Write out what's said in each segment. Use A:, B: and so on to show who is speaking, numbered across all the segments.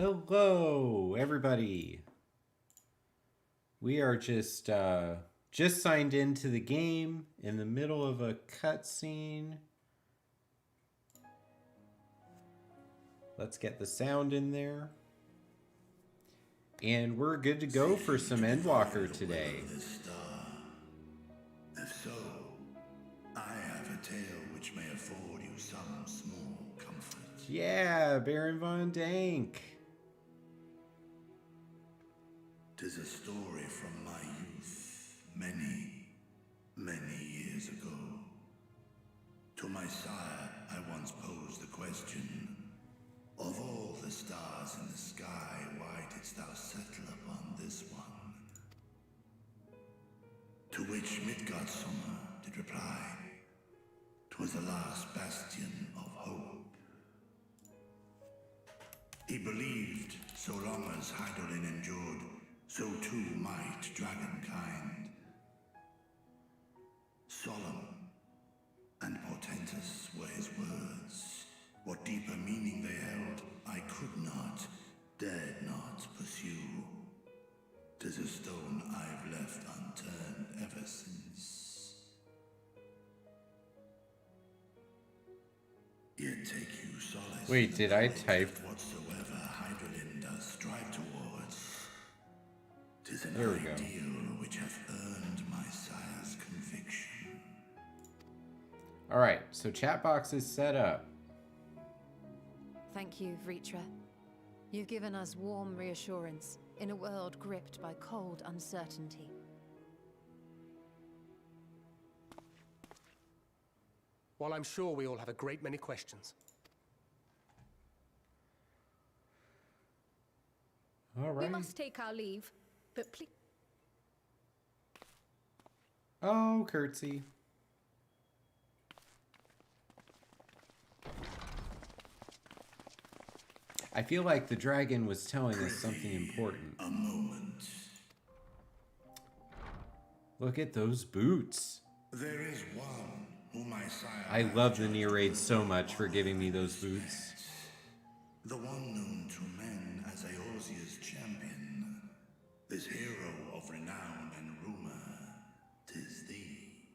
A: Hello, everybody. We are just signed into the game in the middle of a cutscene. Let's get the sound in there. And we're good to go for some Endwalker today.
B: If so, I have a tale which may afford you some small comfort.
A: Yeah, Baron Von Dank.
B: 'Tis a story from my youth, many, many years ago. To my sire, I once posed the question, of all the stars in the sky, why didst thou settle upon this one? To which Midgardsormr did reply, 'twas the last bastion of hope. He believed so long as Hydaelyn endured, so too might dragonkind. Solemn and portentous were his words. What deeper meaning they held, I could not, dared not pursue. 'Tis a stone I've left unturned ever since. Yet take you solace.
A: Wait, did I type?
B: Whatsoever Hydaelyn does strive towards, 'tis an
A: There we go.
B: ideal which hath earned my sire's conviction.
A: All right, so chat box is set up.
C: Thank you, Vritra. You've given us warm reassurance in a world gripped by cold uncertainty.
D: While I'm sure we all have a great many questions.
A: All right.
E: We must take our leave, but please.
A: Oh, curtsy. I feel like the dragon was telling us something important.
B: A moment.
A: Look at those boots.
B: There is one whom my sire...
A: I love the Near Raid so much for giving me those boots.
B: The one known to men as Eorzea's champion. This hero of renown and rumor. 'Tis thee.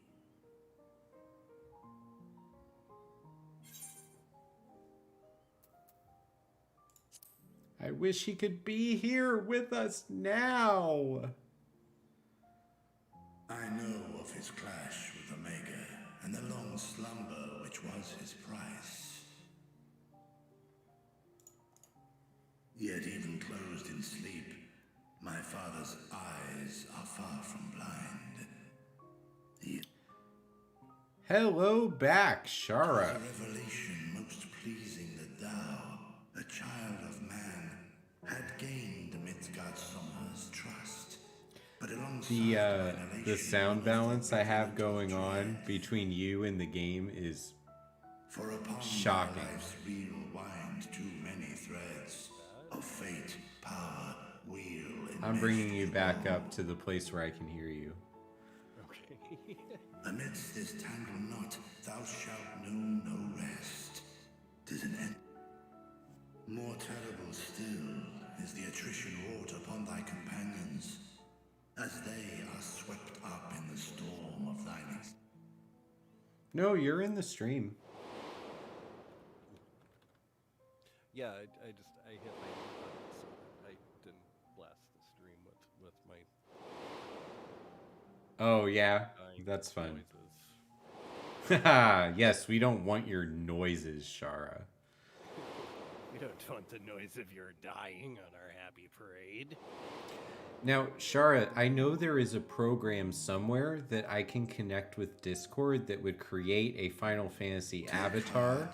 A: I wish he could be here with us now.
B: I know of his clash with Omega and the long slumber which was his price. Yet even closed in sleep, my father's eyes are far from blind. He
A: Hello back,
B: was
A: Shara.
B: a revelation most pleasing that thou, a child of man, had gained Midgardsormr's trust. But alongside
A: The sound balance I have going on between you and the game is
B: for upon
A: shocking.
B: life's wheel wind too many threads of fate, power, wheel.
A: I'm bringing you back up to the place where I can hear you.
D: Okay.
B: Amidst this tangled knot, thou shalt know no rest. 'Tis an end. More terrible still is the attrition wrought upon thy companions, as they are swept up in the storm of thine.
A: No, you're in the stream.
F: Yeah, I hit my mute button so that I didn't blast the stream with my
A: Oh, yeah.
F: dying
A: That's fun.
F: noises.
A: Haha, yes, we don't want your noises, Shara.
F: You don't want the noise of your dying on our happy parade.
A: Now, Shara, I know there is a program somewhere that I can connect with Discord that would create a Final Fantasy avatar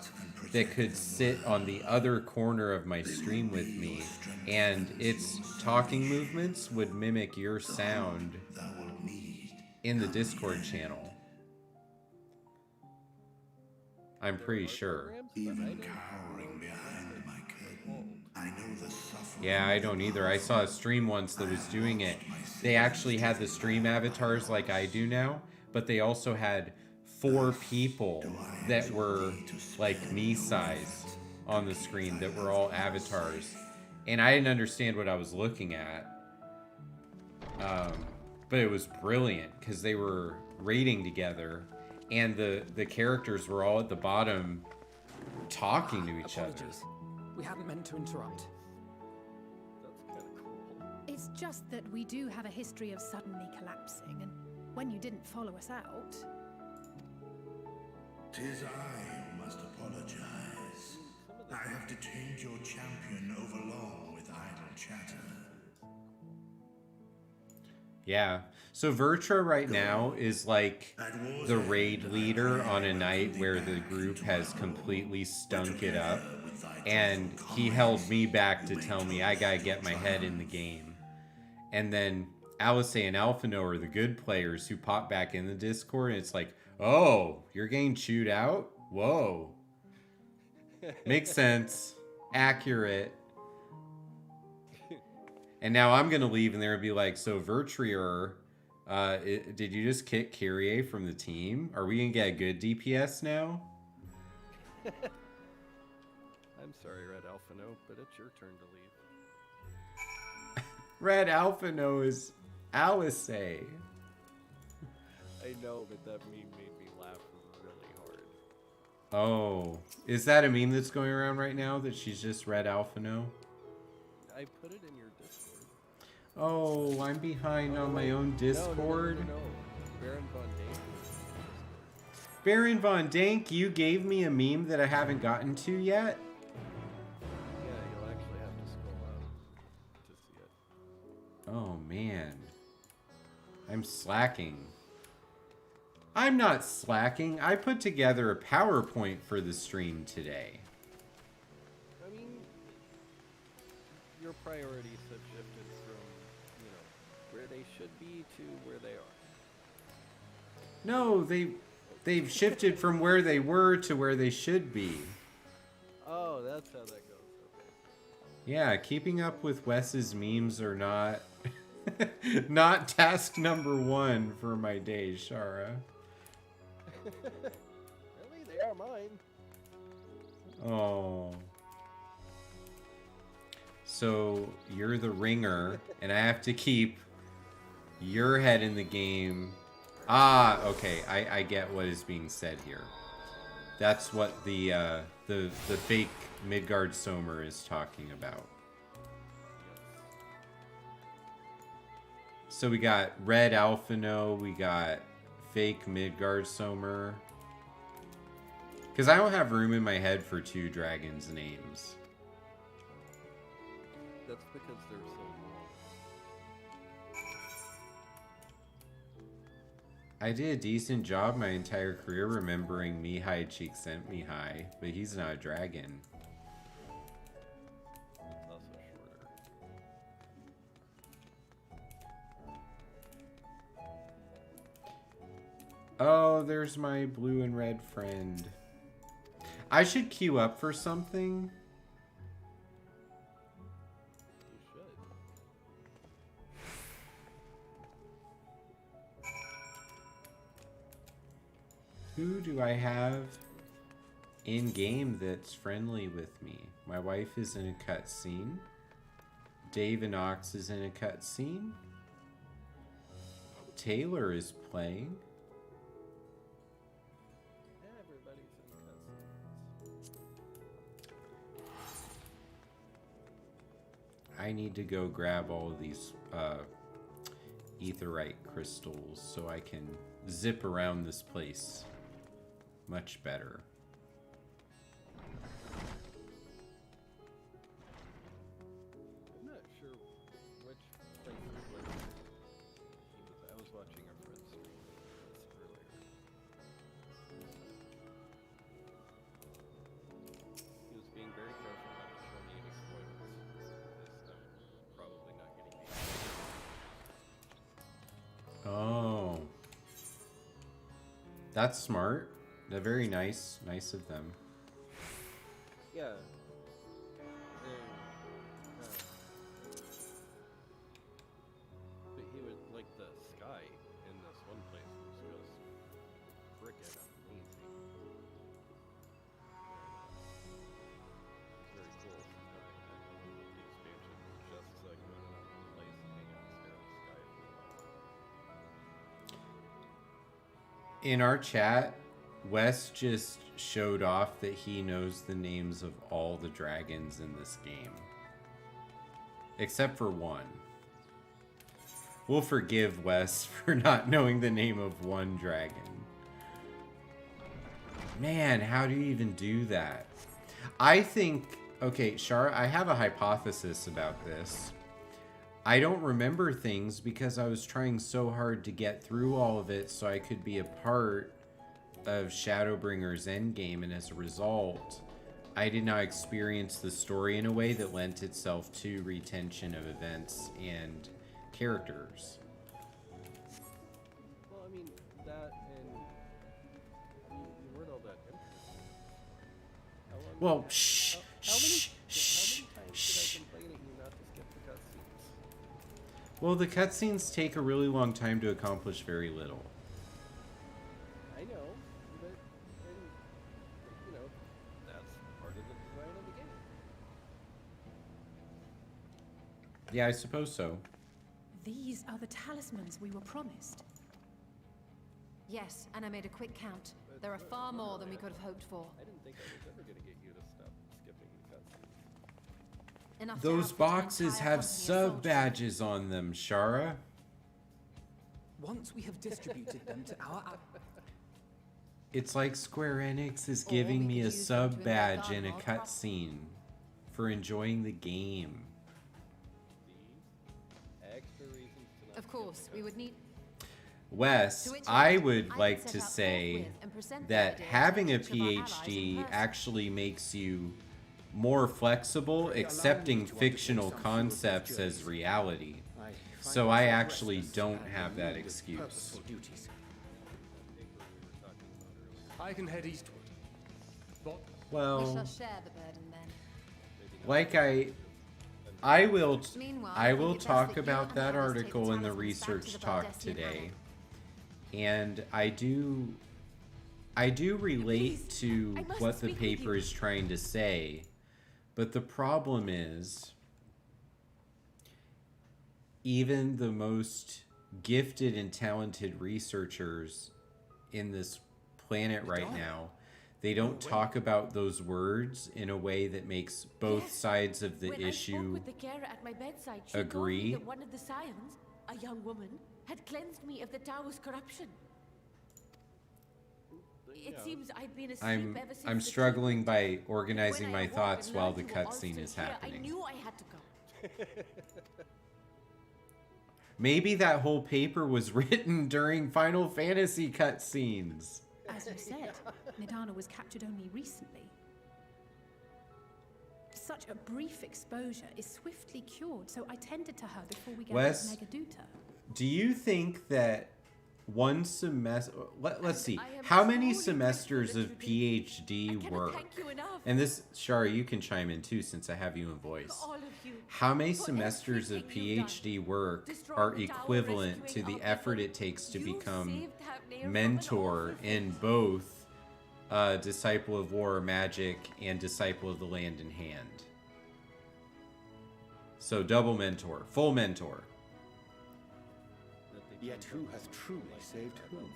A: that could sit on the other corner of my stream with me, and its talking movements would mimic your sound
B: Thou wilt need.
A: in the Discord channel. I'm pretty sure.
B: Even cowering behind my curtain, I know the suffering.
A: Yeah, I don't either. I saw a stream once that was doing it. They actually had the stream avatars like I do now, but they also had 4 people that were like me size on the screen that were all avatars. and I didn't understand what I was looking at. But it was brilliant because they were raiding together, and the characters were all at the bottom talking to each other.
G: Apologies. We hadn't meant to interrupt.
F: That's kind of cool.
E: It's just that we do have a history of suddenly collapsing, and when you didn't follow us out...
B: 'Tis I who must apologize. I have to change your champion overlong with idle chatter.
A: Yeah. So Vertra right now is like the raid leader on a night where the group has completely stunk it up. And he held me back to tell me I gotta get my head in the game. And then Alice and Alphino are the good players who pop back in the Discord, and it's like, oh, you're getting chewed out? Whoa. Makes sense. Accurate. And now I'm going to leave, and they're going to be like, so Vertrier, did you just kick Kyrie from the team? Are we going to get a good DPS now?
F: I'm sorry, Red Alphino, but it's your turn to leave.
A: Red Alphino is Alice.
F: I know, but that meme made me laugh really hard.
A: Oh, is that a meme that's going around right now, that she's just Red Alphino?
F: I put it in your Discord.
A: Oh, I'm behind on my own Discord.
F: No. Baron Von Dank.
A: Baron Von Dank, you gave me a meme that I haven't gotten to yet?
F: Yeah, you'll actually have to scroll out to see it.
A: Oh, man. I'm slacking. I'm not slacking. I put together a PowerPoint for the stream today.
F: I mean, your priorities have shifted from, where they should be to where they are.
A: No, they've shifted from where they were to where they should be.
F: Oh, that's how that goes. Okay.
A: Yeah, keeping up with Wes's memes are not not task number one for my day, Shara.
F: Really? They are mine.
A: Oh. So you're the ringer, and I have to keep your head in the game. Ah, okay. I get what is being said here. That's what the fake Midgard Somer is talking about. So we got Red Alphino, we got fake Midgard Somer. Because I don't have room in my head for two dragons' names.
F: That's because they're so long.
A: I did a decent job my entire career remembering Mihai Csikszentmihalyi, but he's not a dragon.
F: It's also shorter.
A: Oh, there's my blue and red friend. I should queue up for something.
F: You should.
A: Who do I have in game that's friendly with me? My wife is in a cutscene. Dave and Ox is in a cutscene. Taylor is playing.
F: Everybody's in cutscenes.
A: I need to go grab all of these etherite crystals so I can zip around this place much better.
F: I'm not sure which places where he was. I was watching our friend's stream this earlier. He was being very careful not to show me any spoilers, as I'm probably not getting these.
A: Oh. That's smart. They're very nice of them.
F: Yeah. But he would, like, the sky in this one place was just frickin' amazing. It's very cool having that use being
A: In our chat, Wes just showed off that he knows the names of all the dragons in this game. Except for one. We'll forgive Wes for not knowing the name of one dragon. Man, how do you even do that? I think... Okay, Shara, I have a hypothesis about this. I don't remember things because I was trying so hard to get through all of it so I could be a part of Shadowbringers endgame, and as a result, I did not experience the story in a way that lent itself to retention of events and characters.
F: Well, I mean, that and you weren't all that interested.
A: Well, shh,
F: How many
A: shh,
F: times
A: shh,
F: did I
A: shh.
F: complain at you not to skip the cutscenes?
A: Well, the cutscenes take a really long time to accomplish very little.
F: I know, but you know, that's part of the design of the game.
A: Yeah, I suppose so.
E: These are the talismans we were promised.
C: Yes, and I made a quick count. There are far more than we could have hoped for.
F: I didn't think I was ever going to get you to stop skipping the cutscenes.
C: Enough to
A: Those
C: outfit an
A: boxes
C: entire
A: have
C: company of
A: sub
C: soldiers.
A: badges on them, Shara.
G: Once we have distributed them to our...
A: It's like Square Enix is
C: Or
A: giving
C: we
A: me
C: could
A: a
C: use them to
A: sub
C: invade
A: badge in a
C: Garden Wall.
A: cutscene for enjoying the game.
F: The extra reasons to not
C: Of course, we would need...
A: Wes,
C: To which
A: I
C: end,
A: would
C: I
A: like
C: could
A: to
C: set out
A: say
C: forthwith and present the
A: that
C: idea to
A: having a
C: each of our allies in
A: PhD
C: person.
A: actually makes you more flexible accepting fictional concepts as reality. So I actually don't have that excuse.
D: I can head eastward. But
C: We
A: Well,
C: shall share the burden then.
A: like I will
C: Meanwhile,
A: I
C: I
A: will
C: think it's best
A: talk
C: that you
A: about
C: and
A: that
C: others take
A: article
C: the
A: in the
C: talismans back to
A: research
C: the
A: talk
C: Valdesian
A: today.
C: Attic.
A: And I do relate
C: Please,
A: to
C: I must
A: what the
C: speak with
A: paper
C: you.
A: is trying to say. But the problem is even the most gifted and talented researchers in this planet right now, they don't talk about those words in a way that makes both
H: Yes.
A: sides of the
H: When I spoke
A: issue
H: with the carer at my bedside, she
A: agree.
H: told me that one of the scions, a young woman, had cleansed me of the tower's corruption. It seems I've been asleep ever since
A: I'm
H: the
A: struggling
H: treatment.
A: by organizing
H: When I
A: my
H: awoke
A: thoughts
H: and
A: while
H: learned
A: the
H: you were
A: cutscene
H: also
A: is
H: here,
A: happening.
H: I knew I had to go.
A: Maybe that whole paper was written during Final Fantasy cutscenes.
E: As you said, Nidana was captured only recently. Such a brief exposure is swiftly cured, so I tended to her before we gathered
A: Wes?
E: Megaduta.
A: Do you think that one semester... Let's see.
H: I am
A: How many
H: truly
A: semesters
H: grateful
A: of
H: that you did. I
A: PhD
H: cannot
A: work?
H: thank you enough.
A: And this, Shara, you can chime in too since I have you in voice.
H: All of you.
A: How many
H: For
A: semesters of
H: everything you've done.
A: PhD work
H: Destroying
A: are
H: the tower,
A: equivalent to
H: rescuing
A: the
H: our
A: effort
H: people.
A: it takes to
H: You
A: become
H: saved Hapnir from an
A: mentor
H: awful
A: in
H: fate.
A: both Disciple of War or Magic and Disciple of the Land in Hand? So double mentor, full mentor.
I: Yet who hath truly saved whom?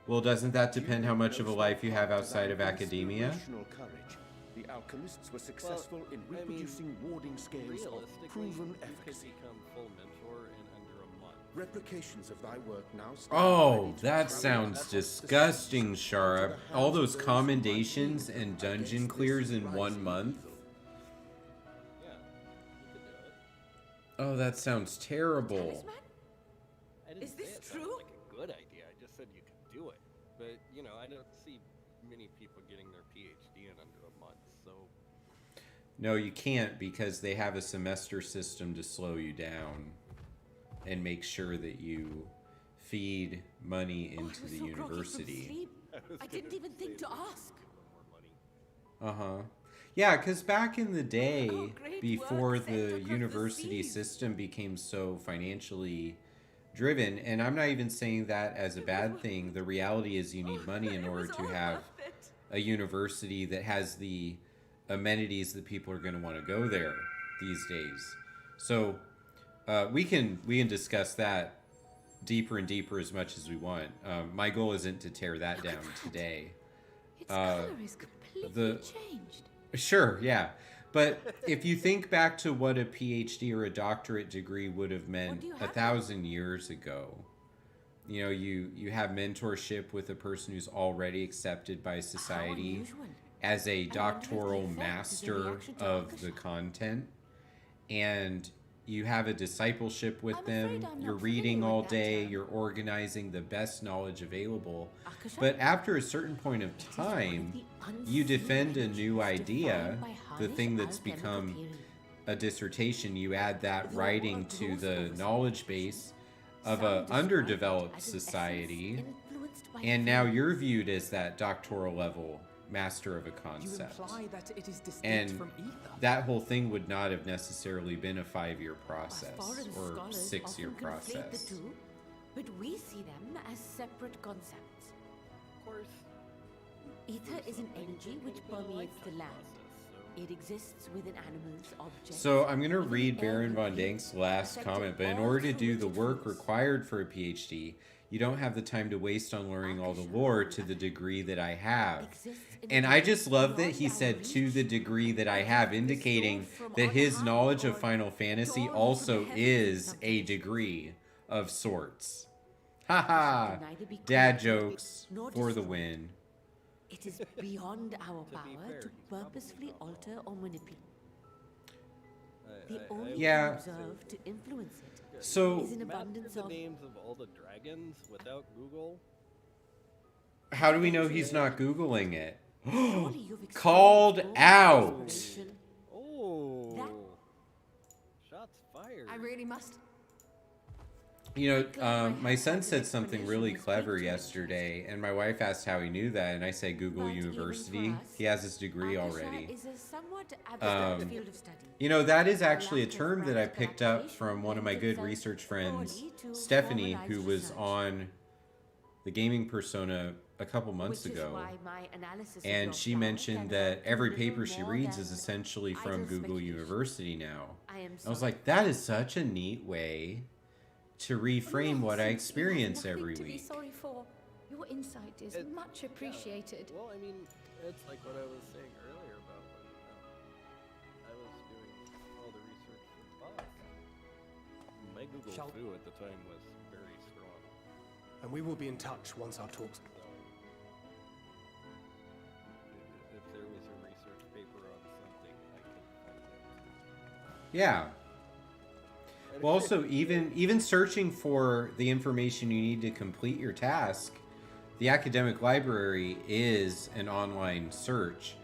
A: Well, doesn't that depend how much of a life you have outside of academia?
I: Inspirational courage. The alchemists were successful in reproducing warding scales of
F: Realistically,
I: proven
F: you could
I: efficacy.
F: become full mentor in under a month.
I: Replications of thy work now stand
A: Oh,
I: ready to
A: that
I: travel
A: sounds
I: across the
A: disgusting,
I: seas
A: Shara.
I: into the
A: All
I: hands of
A: those
I: those who
A: commendations
I: might
A: and
I: lead
A: dungeon
I: against
A: clears
I: this
A: in 1
I: rising
A: month?
I: evil.
F: Yeah, you could do it.
A: Oh, that sounds terrible.
H: Talisman?
F: I didn't
H: Is
F: say
H: this
F: it sounded
H: true?
F: like a good idea. I just said you could do it. But, you know, I don't see many people getting their PhD in under a month, so...
A: No, you can't because they have a semester system to slow you down and make sure that you feed money
H: Oh, I
A: into
H: was
A: the
H: so groggy from
A: university.
H: sleep. I didn't even think to ask.
F: More money.
A: Uh-huh. Yeah, because back in the day,
H: Oh, great
A: before
H: work, Center
A: the
H: of the
A: university
H: Seas.
A: system became so financially driven, and I'm not even saying that as a bad thing, the reality is you need money in
H: It
A: order
H: was
A: to
H: all
A: have
H: worth it.
A: a university that has the amenities that people are going to want to go there these days. So we can discuss that deeper and deeper as much as we want. My goal isn't to tear that down today.
H: Its color is completely
A: the-
H: changed.
A: Sure, yeah. But if you think back to what a PhD or a doctorate degree would have meant
H: do you have
A: 1,000 years ago, you know, you have mentorship with a person who's already accepted by society
H: unusual.
A: as a
H: wonder if the
A: doctoral
H: effect is a
A: master
H: reaction to
A: of the
H: Akasha.
A: content, and you have a discipleship with
H: I'm
A: them.
H: afraid I'm
A: You're
H: not
A: reading
H: familiar
A: all
H: with that
A: day.
H: term.
A: You're organizing the best knowledge available.
H: Akasha?
A: But after a certain point of
H: It is one of
A: time,
H: the
A: you
H: unseen
A: defend a
H: energies
A: new idea,
H: defined by
A: the
H: harness
A: thing that's
H: alchemical
A: become
H: theory.
A: a dissertation. You add that
H: Though
A: writing
H: of
A: to
H: gross
A: the
H: oversimplification,
A: knowledge base of
H: some
A: a
H: describe it
A: underdeveloped
H: as an essence
A: society,
H: influenced by
A: and now
H: fear.
A: you're viewed as that doctoral level master of a
G: You
A: concept.
G: imply that it is distinct
A: And
G: from ether.
A: that whole thing would not have necessarily been a 5-year process
H: Foreign
A: or
H: scholars
A: 6-year
H: often conflate the
A: process.
H: two, but we see them as separate concepts.
F: Of course,
H: Ether is an energy which permeates the land. It exists within animals, objects.
A: So I'm going to
H: within
A: read
H: the air
A: Baron
H: we
A: von
H: breathe,
A: Dank's last
H: affecting
A: comment, but in
H: all
A: order to
H: through
A: do the
H: which it
A: work
H: flows.
A: required for a PhD, you don't have the time to waste on learning all the lore to the degree that I have.
H: Exists in
A: And
H: a
A: I just love that
H: beyond
A: he
H: our
A: said to
H: reach.
A: the degree that I have, indicating that his knowledge of Final Fantasy also is a degree of sorts. Haha! Dad jokes for the win.
H: It is beyond our
F: be
H: power
F: fair,
H: to
F: he's probably
H: purposefully
F: not wrong.
H: alter or manipulate. The
F: I
H: only
F: would
A: Yeah.
H: thing
F: say-
H: observed to influence it
A: So,
H: is an
F: Master
H: abundance
F: the
H: of
F: names of all the dragons without Google.
A: how do we know he's not Googling it?
H: Surely you've experienced
A: Called
H: moments of
A: out!
H: inspiration.
F: Oh, shots fired.
C: I really must.
A: You know, my son said something really clever yesterday, and my wife asked how he knew that, and I said Google
H: But even
A: University.
H: for us,
A: He has his degree
H: Akasha
A: already.
H: is a somewhat abstract field of study.
A: You know, that is actually a
H: lack of
A: term that I
H: practical
A: picked up
H: application
A: from one of my
H: lends
A: good
H: itself
A: research friends,
H: poorly to
A: Stephanie, who
H: formalized
A: was
H: research.
A: on the gaming persona a couple months
H: Which is
A: ago.
H: why my analysis of
A: And
H: your
A: she
H: flower
A: mentioned
H: can
A: that
H: amount to
A: every
H: little
A: paper she
H: more
A: reads
H: than
A: is essentially from
H: idle
A: Google
H: speculation.
A: University now.
H: I am
A: I was
H: sorry.
A: like, that is such a neat way to reframe what I
C: Nonsense, you have
A: experience
C: nothing
A: every
C: to be
A: week.
C: sorry for. Your insight is
F: It-
C: much appreciated.
F: Well, I mean, it's like what I was saying earlier about when I was doing all the research for the boss. My Google
D: Shall-
F: foo at the time was very strong.
D: And we will be in touch once our talks.
F: So, if there was a research paper on something, I could find it.
A: Yeah.
F: And
A: Well,
F: if-
A: also, even searching for the information you need to complete your task, the academic library is an online search.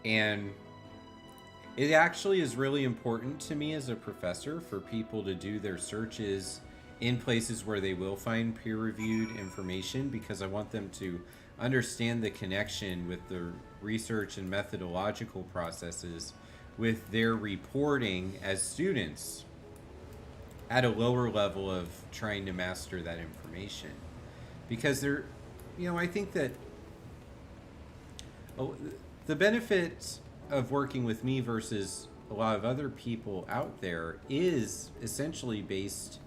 A: And it actually is really important to me as a professor for people to do their searches in places where they will find peer-reviewed information, because I want them to understand the connection with the research and methodological processes with their reporting as students at a lower level of trying to master that information. Because there, you know, I think that the benefit of working with me versus a lot of other people out there is essentially based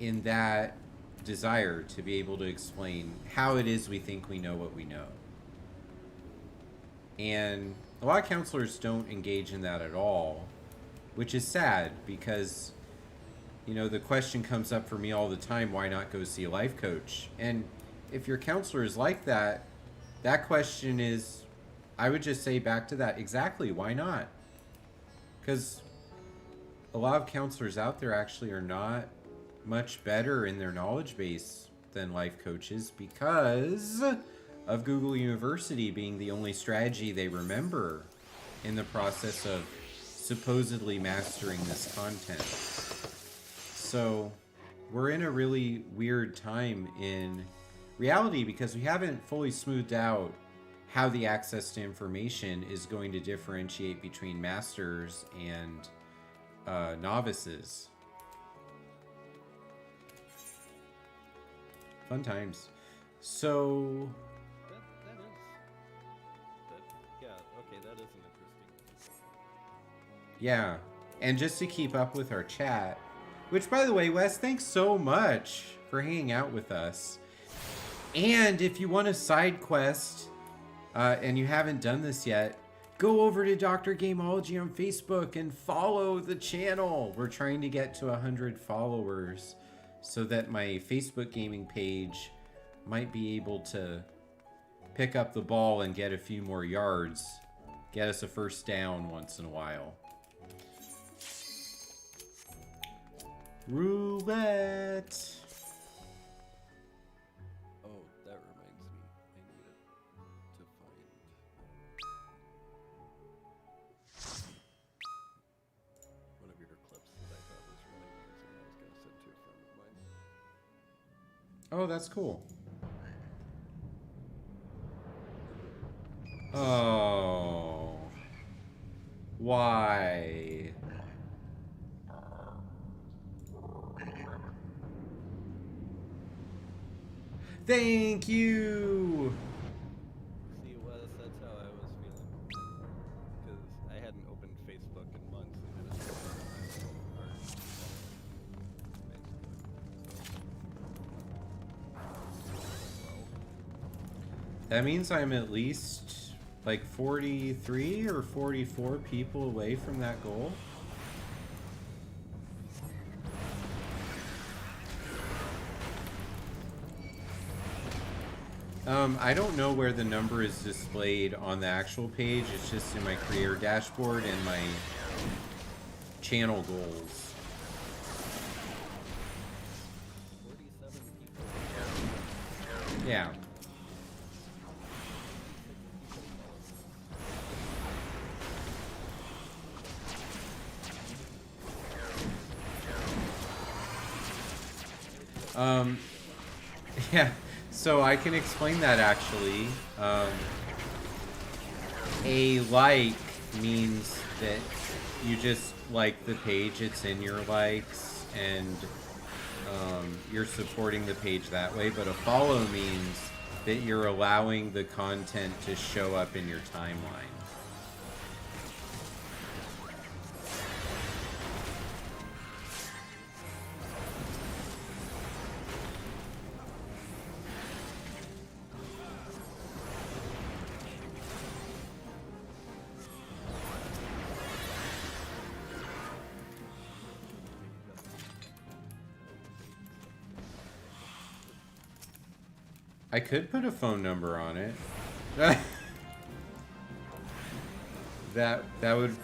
A: in that desire to be able to explain how it is we think we know what we know. And a lot of counselors don't engage in that at all, which is sad, because you know, the question comes up for me all the time, why not go see a life coach? And if your counselor is like that, that question is, I would just say back to that, exactly, why not? Because a lot of counselors out there actually are not much better in their knowledge base than life coaches, because of Google University being the only strategy they remember in the process of supposedly mastering this content. So we're in a really weird time in reality, because we haven't fully smoothed out how the access to information is going to differentiate between masters and novices. Fun times. So
F: yeah, okay, that is an interesting.
A: yeah, and just to keep up with our chat, Which, by the way, Wes, thanks so much for hanging out with us. And if you want a side quest, and you haven't done this yet, go over to Dr. Gameology on Facebook and follow the channel. We're trying to get to 100 followers so that my Facebook gaming page might be able to pick up the ball and get a few more yards. Get us a first down once in a while. Roulette.
F: Oh, that reminds me. I needed to find one of your clips that I thought was really amusing. I was going to send to a friend of mine.
A: Oh, that's cool. Oh. Why? Thank you.
F: See, Wes, that's how I was feeling. Because I hadn't opened Facebook in months, and it was
A: That means I'm at least like 43 or 44 people away from that goal. I don't know where the number is displayed on the actual page. It's just in my creator dashboard and my channel goals.
F: 47 people.
A: Yeah. Yeah, so I can explain that actually. A like means that you just like the page, it's in your likes, and you're supporting the page that way, but a follow means that you're allowing the content to show up in your timeline. I could put a phone number on it. that would...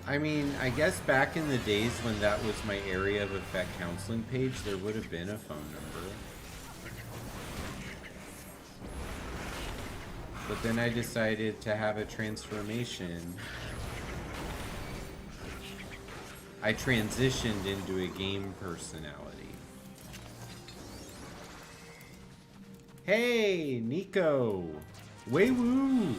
A: I mean, I guess back in the days when that was my area of effect counseling page, there would have been a phone number. But then I decided to have a transformation. I transitioned into a game personality. Hey, Nico! Way woo!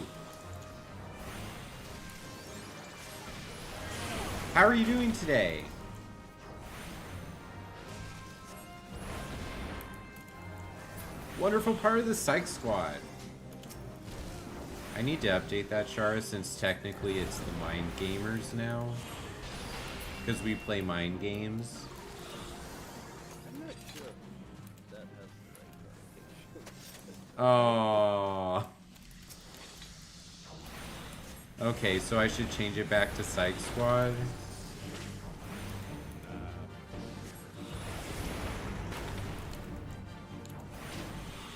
A: How are you doing today? Wonderful part of the Psych Squad. I need to update that, Shara, since technically it's the Mind Gamers now. Because we play mind games.
F: I'm not sure if that has the right
A: Aww.
F: connotation.
A: Okay, so I should change it back to Psych Squad.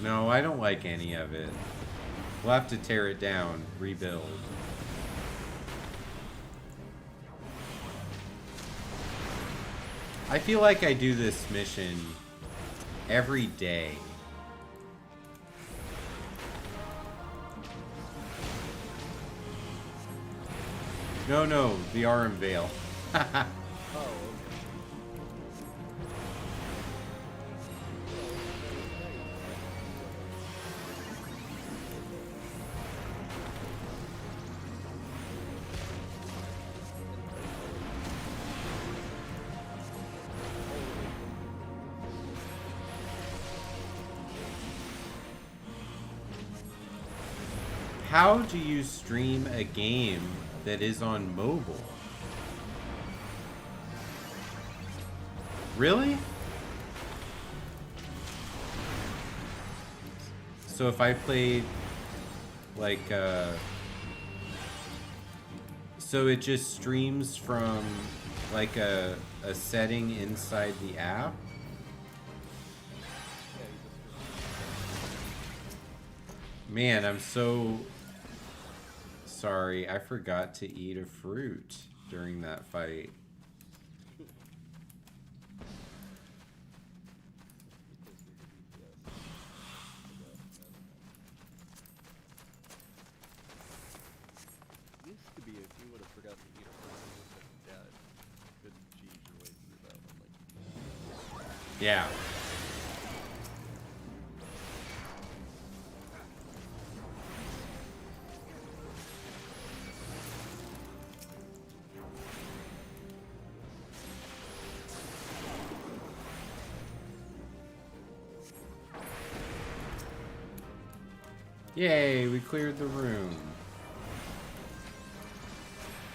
A: No, I don't like any of it. We'll have to tear it down, rebuild. I feel like I do this mission every day. No, the Arum Veil. How do you stream a game that is on mobile? Really? So if I played like so it just streams from like a setting inside the app? Man, I'm so sorry. I forgot to eat a fruit during that fight.
F: Used to be if you would have forgotten to eat a fruit, yeah, couldn't cheese your way through that one like you did.
A: Yeah. Yay, we cleared the room.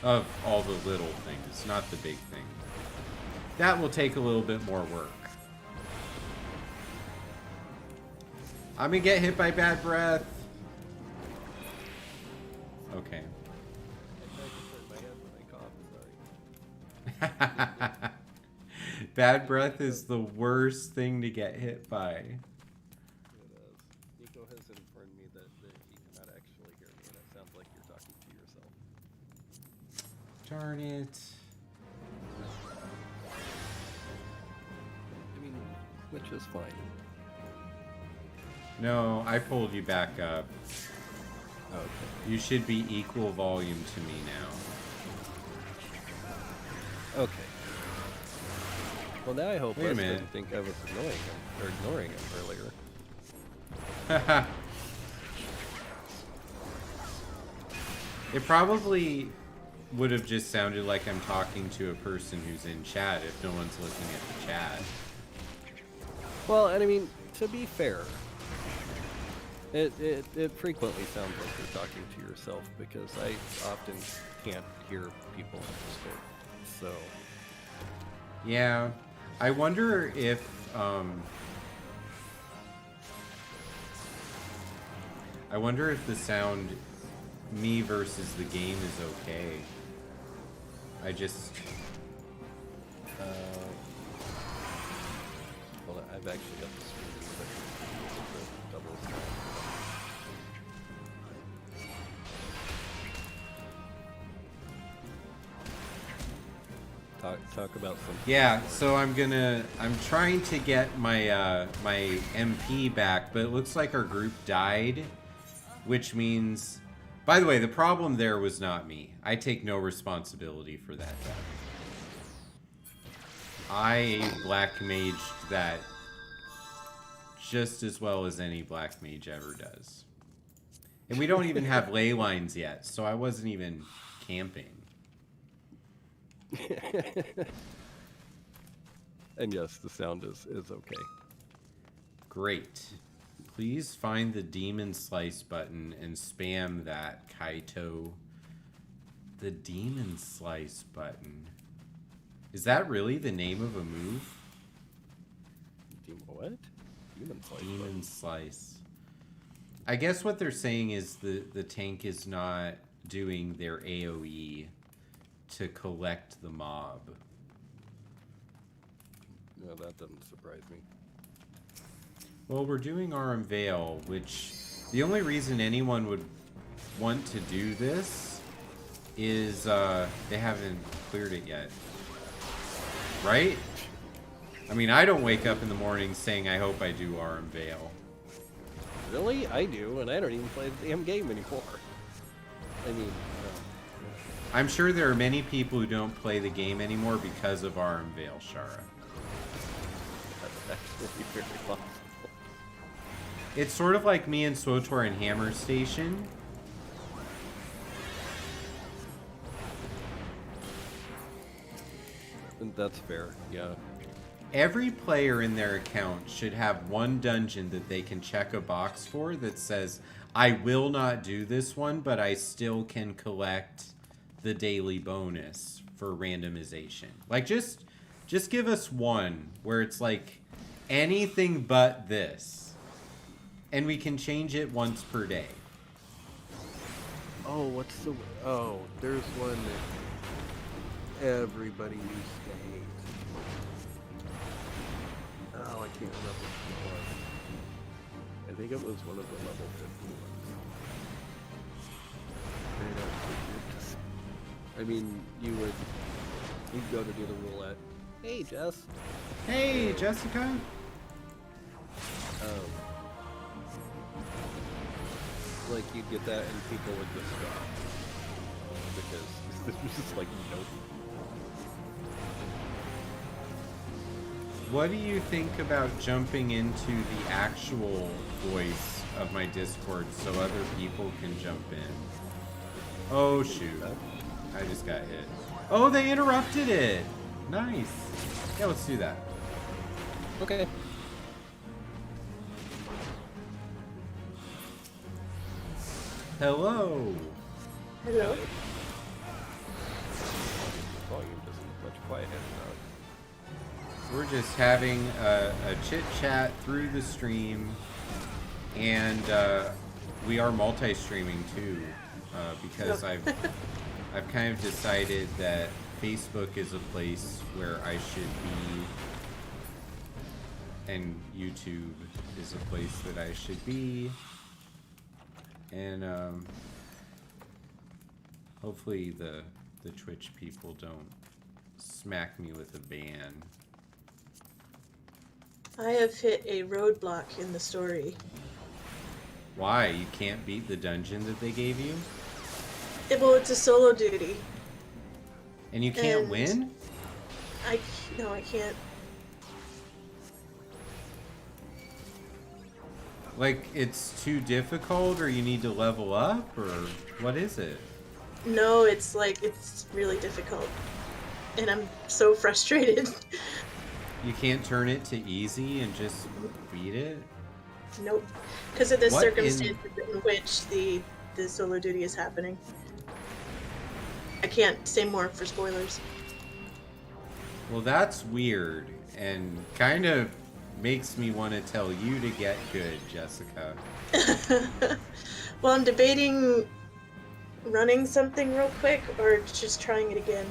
A: Of all the little things, not the big thing. That will take a little bit more work. I'm gonna get hit by bad breath. Okay. Bad breath is the worst thing to get hit by.
F: It is. Nico has informed me that he cannot actually hear me, and it sounds like you're talking to yourself.
A: Darn it.
F: I mean, which is fine.
A: No, I pulled you back up.
F: Okay.
A: You should be equal volume to me now.
F: Okay. Well, now I hope
A: Wait a
F: Wes
A: minute.
F: didn't think I was annoying him or ignoring him earlier.
A: It probably would have just sounded like I'm talking to a person who's in chat if no one's looking at the chat.
F: Well, and I mean, to be fair, it frequently sounds like you're talking to yourself because I often can't hear people in Discord. So
A: Yeah, I wonder if the sound me versus the game is okay. I just
F: well, I've actually got the screen that double sound. Talk about some.
A: yeah, so I'm trying to get my my MP back, but it looks like our group died, which means, by the way, the problem there was not me. I take no responsibility for that death. I black maged that just as well as any black mage ever does. And we don't even have ley lines yet, so I wasn't even camping.
F: And yes, the sound is okay.
A: Great. Please find the demon slice button and spam that, Kaito. The demon slice button. Is that really the name of a move?
F: What? Demon slice.
A: Demon slice. I guess what they're saying is the tank is not doing their AoE to collect the mob.
F: No, that doesn't surprise me.
A: Well, we're doing Aram Vale, which the only reason anyone would want to do this is they haven't cleared it yet. Right? I mean, I don't wake up in the morning saying I hope I do Aram Vale.
F: Really? I do, and I don't even play the damn game anymore. I mean,
A: I'm sure there are many people who don't play the game anymore because of Aram Vale, Shara.
F: that's actually very possible.
A: It's sort of like me and SWTOR and Hammer Station.
F: And that's fair, yeah.
A: Every player in their account should have one dungeon that they can check a box for that says, I will not do this one, but I still can collect the daily bonus for randomization. Like, just give us one where it's like anything but this. And we can change it once per day.
F: Oh, what's the... Oh, there's one that everybody used to hate. Oh, I can't remember what it was. I think it was one of the level 50 ones. I mean, you'd go to do the roulette. Hey, Jess.
A: Hey, Jessica.
F: Like, you'd get that and people would just stop. Because this was just like, nope.
A: What do you think about jumping into the actual voice of my Discord so other people can jump in? Oh, shoot. I just got hit. Oh, they interrupted it! Nice. Yeah, let's do that.
F: Okay.
A: Hello.
J: Hello.
F: Volume doesn't much quiet enough.
A: We're just having a chit-chat through the stream, and we are multi-streaming too, because I've kind of decided that Facebook is a place where I should be, and YouTube is a place that I should be, and hopefully the Twitch people don't smack me with a ban.
J: I have hit a roadblock in the story.
A: Why? You can't beat the dungeon that they gave you?
J: Well, it's a solo duty.
A: And you can't
J: And
A: win?
J: No, I can't.
A: Like, it's too difficult, or you need to level up, or what is it?
J: No, it's like, it's really difficult. And I'm so frustrated.
A: You can't turn it to easy and just beat it?
J: Nope. Because of the
A: What
J: circumstances in which the solo duty is happening. I can't say more for spoilers.
A: Well, that's weird, and kind of makes me want to tell you to get good, Jessica.
J: Well, I'm debating running something real quick or just trying it again.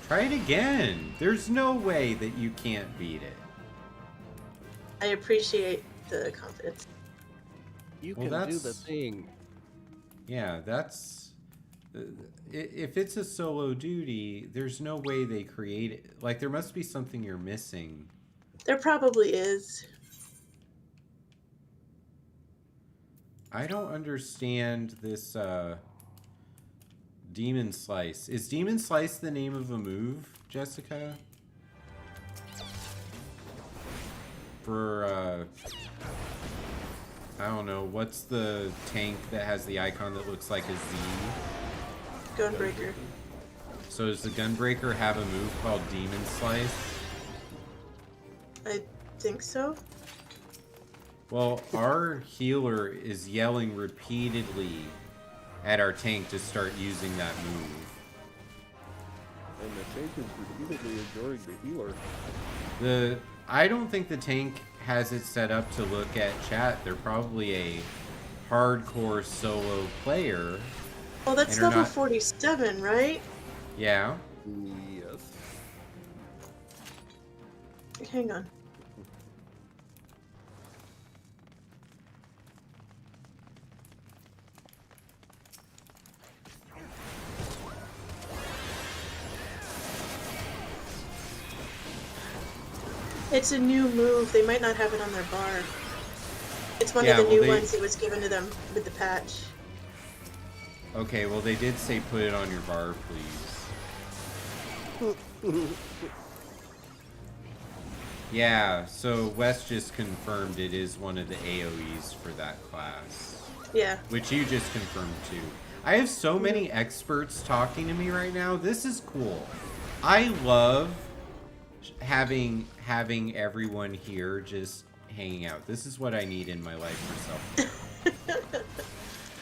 A: Try it again. There's no way that you can't beat it.
J: I appreciate the confidence.
F: You
A: Well,
F: can do the
A: that's-
F: thing.
A: Yeah, that's... If it's a solo duty, there's no way they create it. Like, there must be something you're missing.
J: There probably is.
A: I don't understand this, Demon Slice. Is Demon Slice the name of a move, Jessica? For, I don't know, what's the tank that has the icon that looks like a Z?
J: Gunbreaker.
A: So does the Gunbreaker have a move called Demon Slice?
J: I think so.
A: Well, our healer is yelling repeatedly at our tank to start using that move.
F: And the tank is repeatedly ignoring the healer.
A: I don't think the tank has it set up to look at chat. They're probably a hardcore solo player.
J: Oh, that's
A: And are
J: level
A: not-
J: 47, right?
A: Yeah.
F: Yes.
J: Hang on. It's a new move. They might not have it on their bar. It's one
A: Yeah,
J: of the
A: well,
J: new
A: they-
J: ones that was given to them with the patch.
A: Okay, well they did say put it on your bar, please. Yeah, so Wes just confirmed it is one of the AoEs for that class.
J: Yeah.
A: Which you just confirmed too. I have so many experts talking to me right now. This is cool. I love having everyone here just hanging out. This is what I need in my life for self.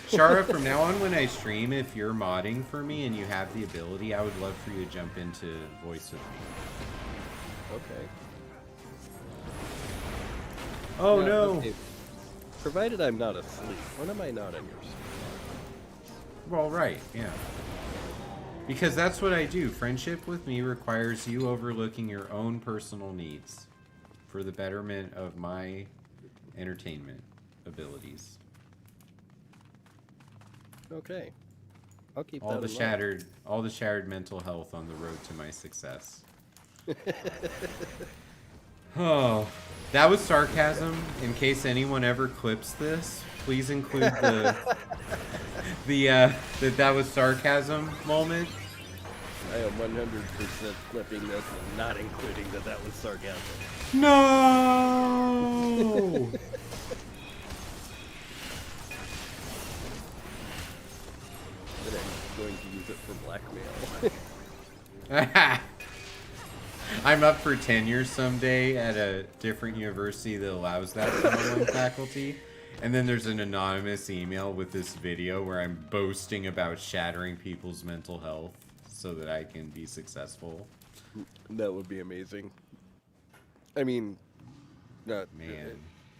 A: Shara, from now on when I stream, if you're modding for me and you have the ability, I would love for you to jump into voice with me.
F: Okay.
A: Oh no!
F: Okay. Provided I'm not asleep. When am I not on your stream?
A: Well, right, yeah. Because that's what I do. Friendship with me requires you overlooking your own personal needs for the betterment of my entertainment abilities.
F: Okay. I'll keep
A: all
F: that
A: the
F: in
A: shattered all the shattered mental health on the road to my success. Oh, that was sarcasm. In case anyone ever clips this, please include that was sarcasm moment.
F: I am 100% clipping this and not including that was sarcasm.
A: No.
F: But I'm going to use it for blackmail.
A: I'm up for tenure someday at a different university that allows that for online faculty. And then there's an anonymous email with this video where I'm boasting about shattering people's mental health so that I can be successful.
F: That would be amazing. I mean, not...
A: Man.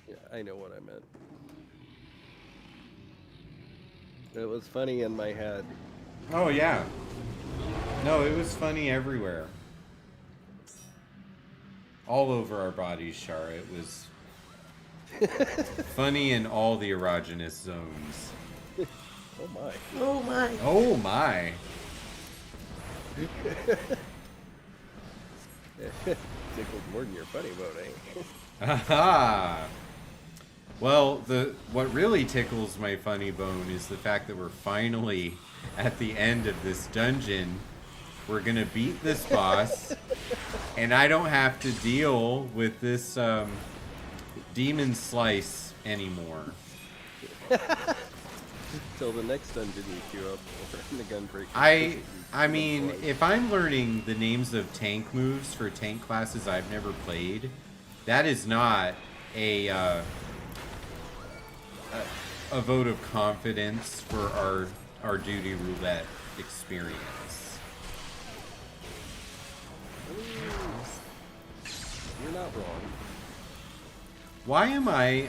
F: Yeah, I know what I meant. It was funny in my head.
A: Oh, yeah. No, it was funny everywhere. All over our bodies, Shara. It was funny in all the erogenous zones.
F: Oh my.
J: Oh my.
A: Oh my.
F: Tickled more than your funny bone, eh?
A: Aha! Well, what really tickles my funny bone is the fact that we're finally at the end of this dungeon. We're gonna beat this boss, and I don't have to deal with this demon slice anymore.
F: Till the next dungeon you queue up in the gunbreaker.
A: I mean, if I'm learning the names of tank moves for tank classes I've never played, that is not a vote of confidence for our duty roulette experience.
F: You're not wrong.
A: Why am I,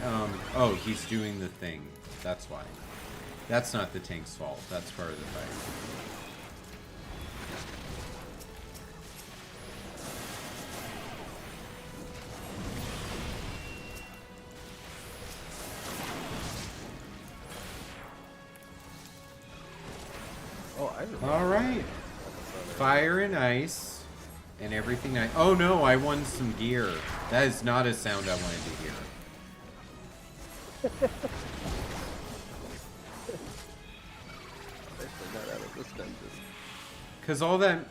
A: oh, he's doing the thing. That's why. That's not the tank's fault. That's part of the fight.
F: Oh, I remember.
A: All right. Fire and ice and everything. Oh no, I won some gear. That is not a sound I wanted to hear.
F: Especially not out of this dungeon.
A: Cause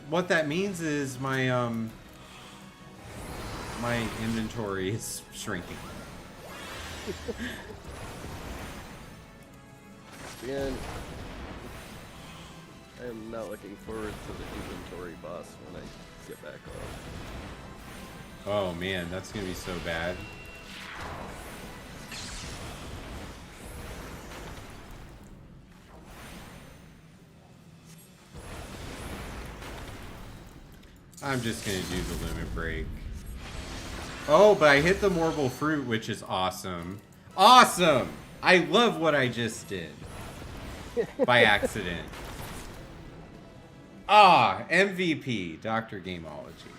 A: what that means is my my inventory is shrinking.
F: Man, I am not looking forward to the inventory boss when I get back on.
A: Oh man, that's gonna be so bad. I'm just gonna do the limit break. Oh, but I hit the Morble Fruit, which is awesome. Awesome! I love what I just did. By accident. Ah, MVP, Dr. Gameology.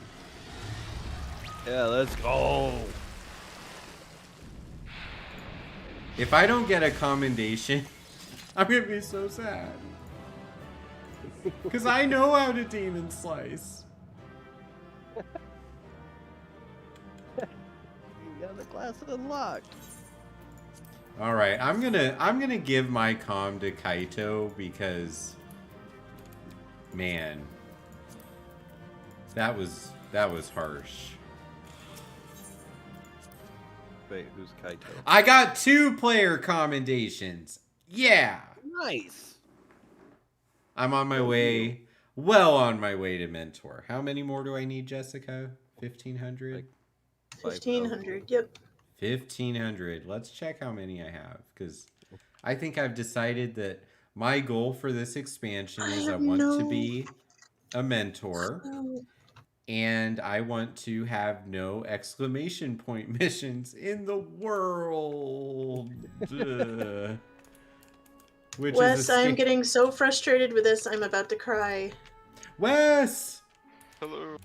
F: Yeah, let's go.
A: If I don't get a commendation, I'm gonna be so sad. Because I know how to demon slice.
F: You got the class unlocked.
A: All right, I'm gonna give my comm to Kaito because, man, that was harsh.
F: Wait, who's Kaito?
A: I got 2 player commendations. Yeah.
F: Nice.
A: I'm on my way, well on my way to mentor. How many more do I need, Jessica? 1,500?
J: 1,500, yep.
A: 1,500. Let's check how many I have, because I think I've decided that my goal for this expansion
J: I
A: is I
J: have
A: want to
J: no
A: be a mentor,
J: clue.
A: and I want to have no exclamation point missions in the world. Which is a
J: Wes, I'm getting so frustrated with this, I'm about to cry.
A: Wes!
K: Hello.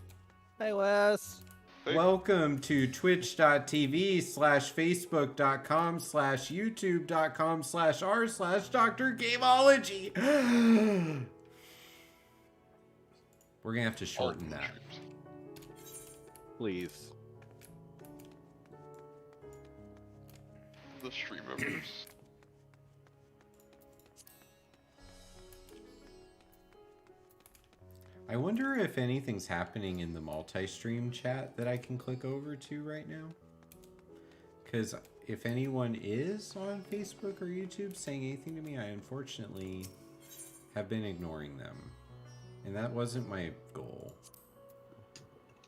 F: Hey, Wes.
K: Hey.
A: Welcome to twitch.tv/facebook.com/youtube.com/r/Dr. Gameology. We're gonna have to shorten that.
F: Please.
K: The stream members.
A: I wonder if anything's happening in the multi-stream chat that I can click over to right now. Because if anyone is on Facebook or YouTube saying anything to me, I unfortunately have been ignoring them. And that wasn't my goal.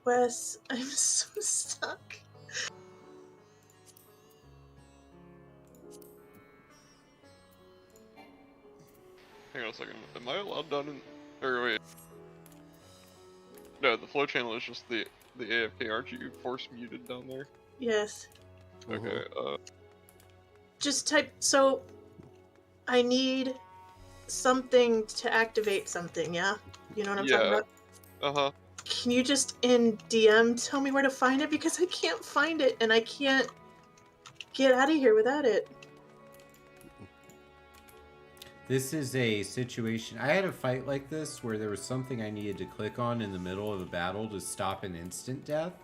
J: Wes, I'm so stuck.
K: Hang on a second. Am I allowed down in... Or wait. No, the flow channel is just the AFK. Aren't you force muted down there?
J: Yes.
K: Okay,
J: Just type, so I need something to activate something, yeah? You know what I'm talking about?
K: Uh-huh.
J: Can you just in DM tell me where to find it? Because I can't find it and I can't get out of here without it.
A: This is a situation. I had a fight like this where there was something I needed to click on in the middle of a battle to stop an instant death.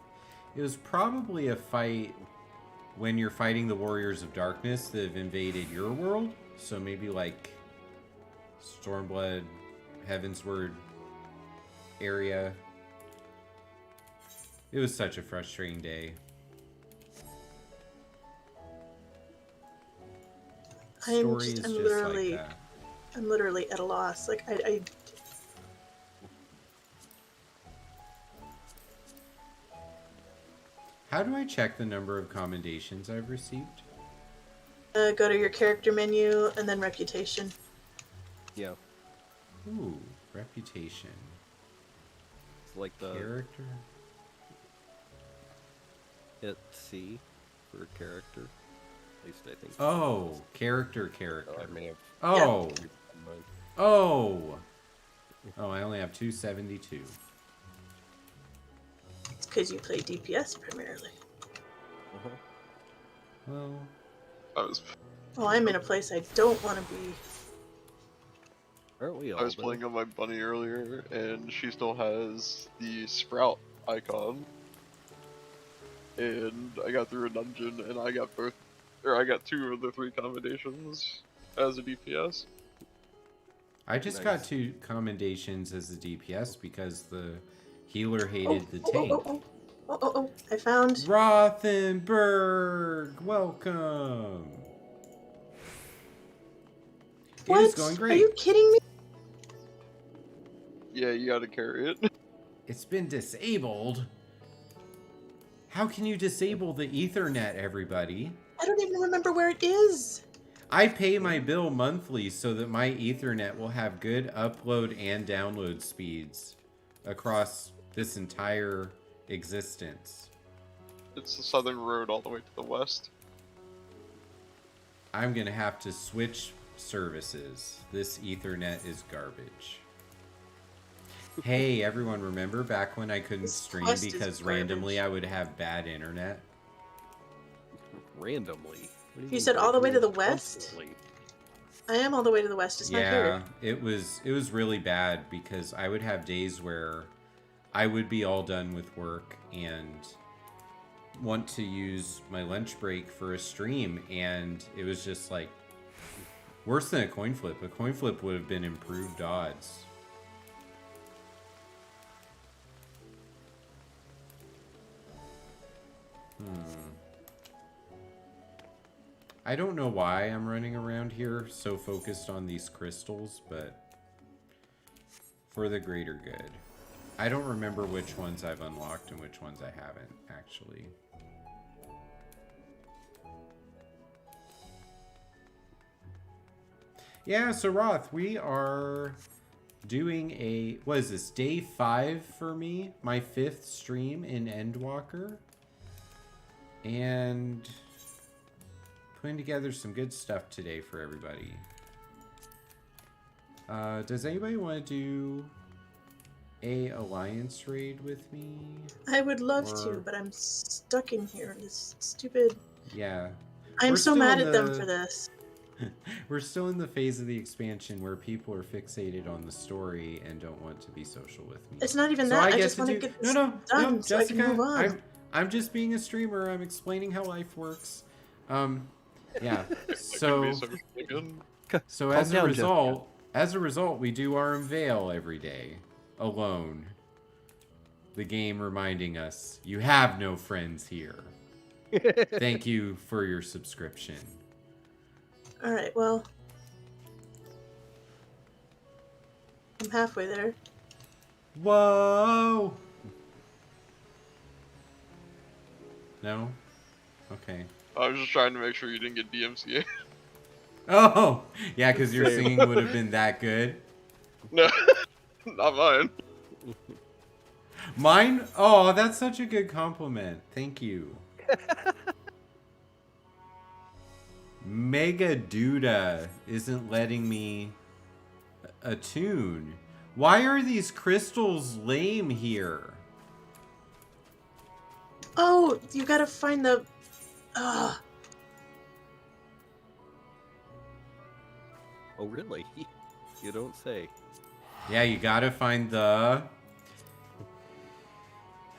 A: It was probably a fight when you're fighting the Warriors of Darkness that have invaded your world. So maybe like Stormblood, Heavensward area. It was such a frustrating day.
J: I'm literally at a loss. Like I
A: How do I check the number of commendations I've received?
J: go to your character menu and then reputation.
F: Yeah.
A: Ooh, reputation.
F: It's like the
A: character.
F: Hit C for character. At least I think.
A: Oh, character.
F: Oh, I may have.
A: Oh. Oh. Oh, I only have 272.
J: It's because you play DPS primarily.
A: Well,
J: oh, I'm in a place I don't want to be.
F: Aren't we all?
K: I was playing on my bunny earlier, and she still has the sprout icon. And I got through a dungeon, and I got two of the 3 commendations as a DPS.
A: I just got 2 commendations as a DPS because the healer hated the tank.
J: I found
A: Rothenberg, welcome.
J: What?
A: It is going great.
J: Are you kidding me?
K: Yeah, you gotta carry it.
A: It's been disabled. How can you disable the Ethernet, everybody?
J: I don't even remember where it is.
A: I pay my bill monthly so that my Ethernet will have good upload and download speeds across this entire existence.
K: It's the southern road all the way to the west.
A: I'm gonna have to switch services. This Ethernet is garbage. Hey, everyone, remember back when I couldn't stream because randomly I would have bad internet?
F: Randomly?
J: You said all the way to the west? I am all the way to the west. It's not here.
A: It was really bad because I would have days where I would be all done with work and want to use my lunch break for a stream, and it was just like worse than a coin flip. A coin flip would have been improved odds. I don't know why I'm running around here so focused on these crystals, but for the greater good. I don't remember which ones I've unlocked and which ones I haven't, actually. Yeah, so Roth, we are doing a, what is this, day 5 for me? My 5th stream in Endwalker. And putting together some good stuff today for everybody. Does anybody want to do a alliance raid with me?
J: I would love to, but I'm stuck in here. This stupid...
A: Yeah.
J: I'm so mad at them for this.
A: We're still in the phase of the expansion where people are fixated on the story and don't want to be social with me.
J: It's not even that. I just want to get this done so I can move on.
A: I'm just being a streamer. I'm explaining how life works. Yeah. So as a result, we do our unveil every day alone. The game reminding us you have no friends here. Thank you for your subscription.
J: Alright, well, I'm halfway there.
A: Whoa! No? Okay.
K: I was just trying to make sure you didn't get DMCA.
A: Oh! Yeah, because your singing would have been that good.
K: No, not mine.
A: Mine? Oh, that's such a good compliment. Thank you. Mega Duda isn't letting me attune. Why are these crystals lame here?
J: Oh, you gotta find the... Ugh.
F: Oh, really? You don't say.
A: Yeah, you gotta find the...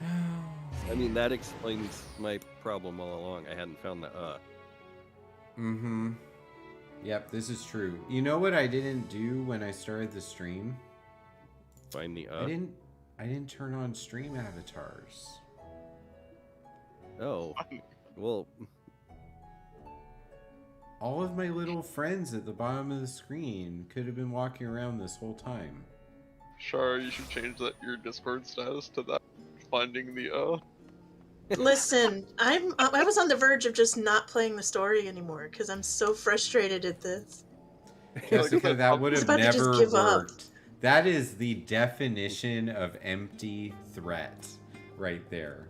F: I mean, that explains my problem all along. I hadn't found the
A: Mm-hmm. Yep, this is true. You know what I didn't do when I started the stream?
F: Find the
A: I didn't turn on stream avatars.
F: Oh. Well,
A: all of my little friends at the bottom of the screen could have been walking around this whole time.
K: Sure, you should change your Discord status to that. Finding the
J: Listen, I was on the verge of just not playing the story anymore because I'm so frustrated at this.
A: Jessica, that would have never worked.
J: Up.
A: That is the definition of empty threat right there.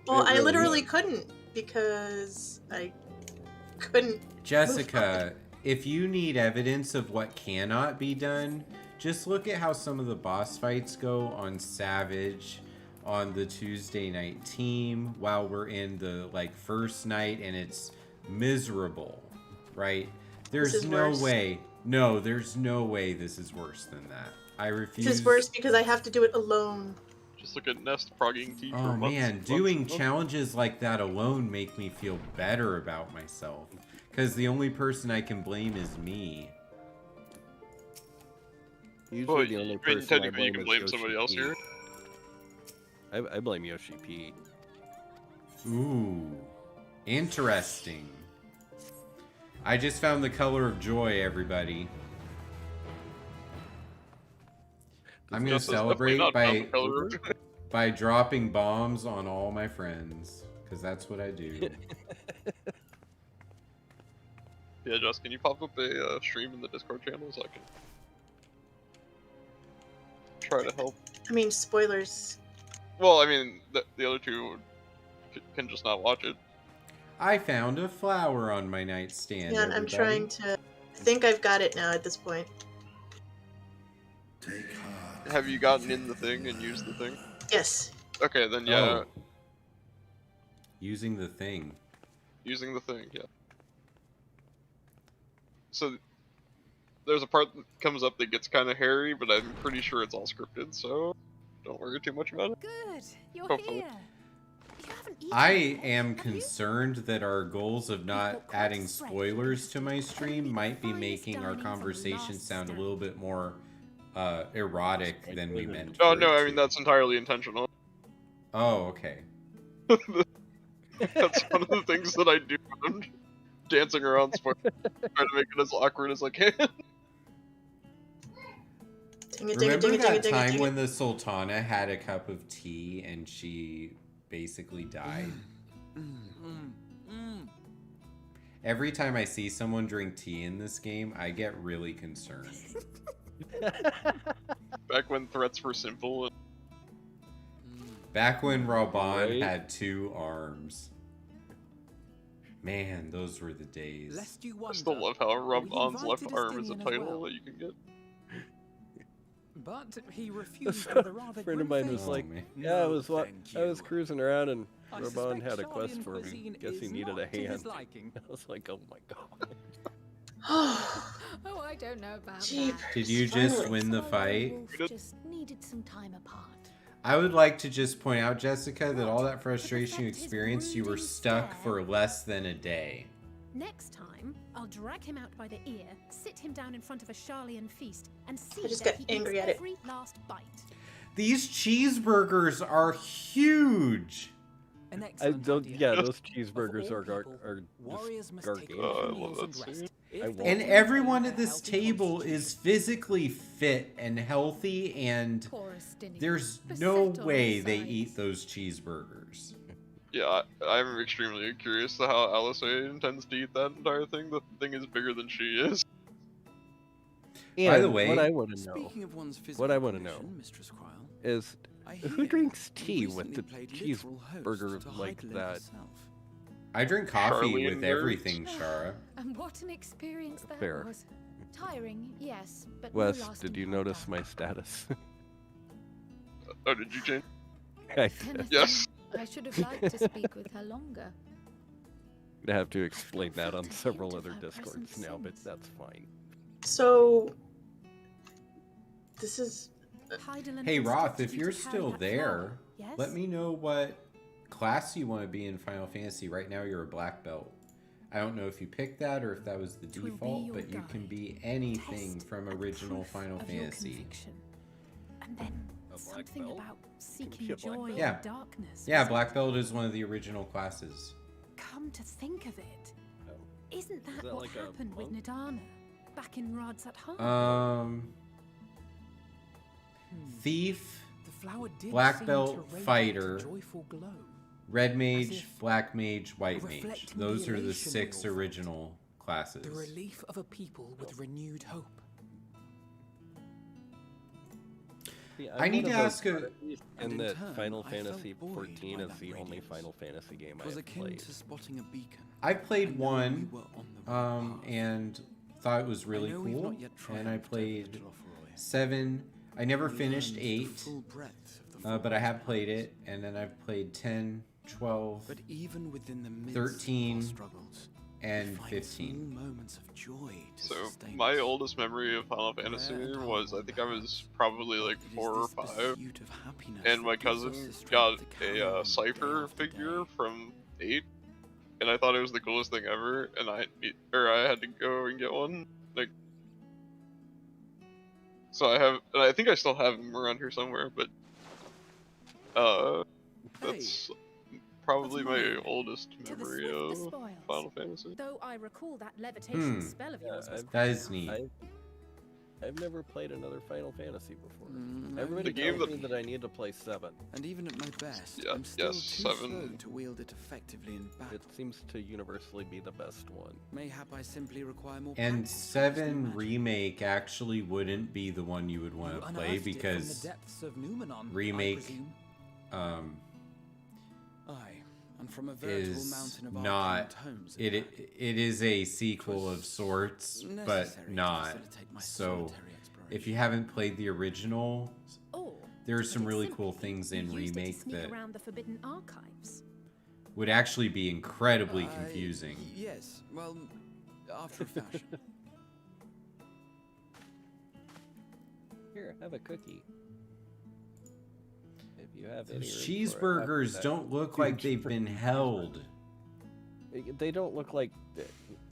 J: Well, I literally couldn't because I couldn't.
A: Jessica, if you need evidence of what cannot be done, just look at how some of the boss fights go on Savage on the Tuesday night team while we're in the first night and it's miserable, right? There's no way. No, there's no way this is worse than that. I refuse.
J: This is worse because I have to do it alone.
K: Just look at Nest progging T for
A: Oh
K: months,
A: man, doing challenges like that alone make me feel better about myself. Because the only person I can blame is me.
F: Usually the only person
K: technically you can blame somebody else here.
F: I blame Yoshi P.
A: Ooh, interesting. I just found the color of joy, everybody. I'm gonna celebrate by dropping bombs on all my friends, because that's what I do.
K: Yeah, Just, can you pop up a stream in the Discord channel so I can try to help?
J: I mean, spoilers.
K: Well, I mean, the other two can just not watch it.
A: I found a flower on my nightstand.
J: Yeah, I'm trying to... I think I've got it now at this point.
K: Have you gotten in the thing and used the thing?
J: Yes.
K: Okay, then yeah.
A: Oh. Using the thing.
K: Using the thing, yeah. So, there's a part that comes up that gets kind of hairy, but I'm pretty sure it's all scripted, so don't worry too much about it.
E: Good, you're
K: Hopefully.
E: here. You haven't eaten
A: I
E: yet,
A: am
E: have you?
A: concerned that our goals of not adding spoilers to my stream might be making our conversation sound a little bit more erotic than we meant.
K: Oh no, I mean that's entirely intentional.
A: Oh, okay.
K: That's one of the things that I do when I'm dancing around spoilers, trying to make it as awkward as I can.
A: Remember that time when the Sultana had a cup of tea and she basically died? Every time I see someone drink tea in this game, I get really concerned.
K: Back when threats were simple.
A: Back when Raban
F: Right.
A: had 2 arms. Man, those were the days.
G: Lest you
K: I
G: wonder,
K: still love how
G: we
K: Raban's left
G: invited
K: arm is a
G: Estinian as
K: title
G: well.
K: that you can get.
G: But he refused
F: So,
G: with a rather
F: a friend of mine was
A: Oh,
F: like,
A: man.
F: yeah, I
G: "No,
F: was
G: thank
F: I was
G: you."
F: cruising around and
G: I
F: Raban
G: suspect
F: had a quest
G: Sharlayan
F: for me.
G: cuisine
F: Guess he
G: is
F: needed a
G: not to his
F: hand.
G: liking.
F: I was like, oh my god.
C: Oh, I don't know about
J: Jeepers,
C: that.
A: Did you just
J: finally.
A: win the
C: Our
A: fight?
C: werewolf just needed some time apart.
A: I would like to just point out, Jessica, that all that
C: To
A: frustration you
C: perfect his
A: experienced, you were
C: brooding
A: stuck
C: stare.
A: for less than a day.
E: Next time, I'll drag him out by the ear, sit him down in front of a Sharlayan feast, and see
J: I just
E: that
J: got
E: he
J: angry
E: eats
J: at it.
E: every last bite.
A: These cheeseburgers are huge.
G: An
F: I
G: excellent
F: don't.
G: idea.
F: Yeah, those
G: Of
F: cheeseburgers
G: all
F: are
G: people, warriors
F: just
G: must take
F: gargantuan.
K: I
G: long
K: love
G: meals
K: that
G: and
K: scene.
G: rest. If
F: I
G: they
F: want
A: And
G: to
A: everyone
G: maintain
A: at
G: a
A: this
G: healthy
A: table is
G: constitution.
A: physically fit and healthy, and
C: Poor Estinian.
A: there's
C: Beset
A: no
C: on all
A: way they
C: sides.
A: eat those cheeseburgers.
K: Yeah, I'm extremely curious to how Alice intends to eat that entire thing. The thing is bigger than she is.
A: By the
F: And
A: way,
F: what I want to know
G: Speaking of one's physical
F: what I wanna know
G: condition, Mistress Cryle,
F: is
G: I
F: who
G: hear
F: drinks
G: you
F: tea with
G: recently
F: the
G: played literal host
F: cheeseburger
G: to
F: like
G: Heidelin
F: that?
G: herself.
A: I drink coffee
K: Charlie
A: with
K: and
A: everything, Shara.
C: And what an experience that
F: Fair.
C: was. Tiring, yes, but
F: Wes,
C: no lasting
F: did you
C: harm
F: notice
C: done.
F: my status?
K: Oh, did you change?
F: I
C: If
F: did.
C: anything,
K: Yes.
C: I should have liked to speak with her longer.
F: I have to explain that on
C: felt a
F: several
C: hint of
F: other
C: her
F: discords
C: presence
F: now, but
C: since.
F: that's fine.
J: So, this is
E: Heidelin
A: Hey, Roth,
E: instructed
A: if
E: you
A: you're
E: to carry
A: still
E: that
A: there,
E: flower, yes?
A: let me know what class you want to be in Final Fantasy. Right now, you're a black belt. I don't know if you picked that or if that was the
E: Twill be
A: default,
E: your
A: but you can
E: guide,
A: be anything
E: test
A: from
E: and
A: original
E: proof
A: Final
E: of your
A: Fantasy.
E: conviction. And then
F: A black
E: something
F: belt?
E: about
F: be
E: seeking
F: a black
E: joy
F: belt.
A: Yeah.
E: in darkness.
A: Yeah,
E: was it?
A: black belt is one of the original classes.
E: Come to think of it,
F: Oh.
E: isn't that,
F: that
E: what
F: like a
E: happened with
F: monk?
E: Nidana back in Rod's at home?
A: Thief,
G: The flower did
A: black
G: seem
A: belt,
G: to radiate a
A: fighter,
G: joyful glow.
A: red mage,
G: if
A: black mage, white mage.
G: reflecting
A: Those
G: the
A: are the
G: elation we
A: 6
G: all felt.
A: original classes.
G: The relief of a people with renewed hope.
F: See,
A: I
F: I'm
A: need
F: one
A: to
F: of those
A: ask a-
F: oddities
G: And
F: in
G: in
F: that
G: turn,
F: Final
G: I felt
F: Fantasy
G: buoyed
F: 14
G: by
F: is
G: that
F: the only
G: radiance.
F: Final Fantasy game I
G: Was
F: have
G: akin
F: played.
G: to spotting a beacon.
A: I've played
G: and knowing we
A: one,
G: were on the right path.
A: and thought it was
G: I
A: really
G: know we've
A: cool.
G: not yet
A: And I
G: triumphed over
A: played
G: Little Offroy.
A: 7. I never
G: We
A: finished
G: learned the
A: 8,
G: full breadth of the
A: but I have
G: Forge's
A: played
G: powers.
A: it, and then I've played 10, 12,
G: But even within the midst
A: 13,
G: of our struggles, we
A: and
G: find
A: 15.
G: small moments of joy to
K: So
G: sustain
K: my
G: us.
K: oldest memory of Final Fantasy
G: Rare and
K: was I
G: humble,
K: think I was
G: perhaps,
K: probably like
G: but it is
K: 4 or
G: this
K: 5,
G: pursuit of happiness
K: and my
G: that gives us
K: cousin
G: the strength
K: got
G: to carry
K: a
G: on day
K: cipher
G: after
K: figure
G: day.
K: from 8, and I thought it was the coolest thing ever, and I had to go and get one. Like, so and I think I still have him around here somewhere, but that's probably
E: Of
K: my
E: mine,
K: oldest
E: to the
K: memory
E: swift the
K: of
E: spoils.
K: Final Fantasy.
E: Though I recall that levitation
A: Hmm.
E: spell of yours was
F: I've-
E: quite
A: That is
E: enough.
A: neat.
F: I've never played another Final Fantasy before.
G: Mm,
F: Everybody
K: The game
F: tells
K: that-
F: me that I need to play 7.
G: And even at my best,
K: Yeah,
G: I'm still
K: yes,
G: too
K: 7.
G: slow to wield it effectively in battle.
F: It seems to universally be the best one.
G: Mayhap I simply require more
A: And
G: practice with this new
A: 7
G: magic.
A: remake actually wouldn't be the one you would want
G: You
A: to play
G: unearthed it from
A: because
G: the depths of Numenon, I
A: remake
G: presume? Aye, and from a veritable
A: is
G: mountain of
A: not
G: arcane tomes
A: it is a sequel of sorts, but
G: necessary to
A: not.
G: facilitate my
A: So
G: solitary
A: if
G: exploration.
A: you haven't played the original,
E: Or,
A: there's
E: to
A: some
E: put it
A: really
E: simply,
A: cool things in
E: you used it to
A: remake
E: sneak
A: that
E: around the forbidden archives.
A: would actually be incredibly confusing.
G: Yes, well, after a fashion.
F: Here, have a cookie. If you have any
A: Those
F: room for it.
A: cheeseburgers
F: That
A: don't look
F: huge
A: like they've
F: freaking
A: been held.
F: They don't look like.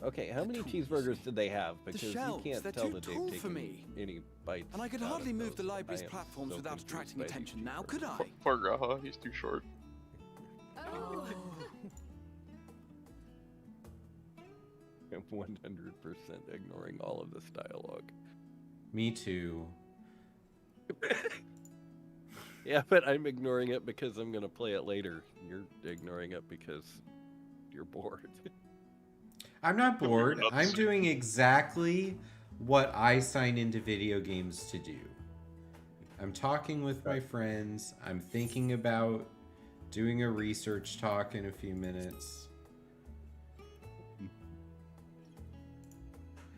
F: Okay, how many
G: tools.
F: cheeseburgers did they have? Because you
G: shelves,
F: can't
G: they're
F: tell
G: too
F: that
G: tall
F: they've
G: for
F: taken
G: me.
F: any bites.
G: And I could
F: out
G: hardly
F: of
G: move the
F: those.
G: library's
F: I am
G: platforms
F: so
G: without
F: confused
G: attracting
F: by these
G: attention now,
F: cheeseburgers.
G: could I?
K: Poor Graha, he's too short.
E: Oh.
F: I'm 100% ignoring all of this dialogue.
A: Me too.
F: Yeah, but I'm ignoring it because I'm gonna play it later. You're ignoring it because you're bored.
A: I'm not bored. I'm doing exactly what I sign into video games to do. I'm talking with my friends. I'm thinking about doing a research talk in a few minutes.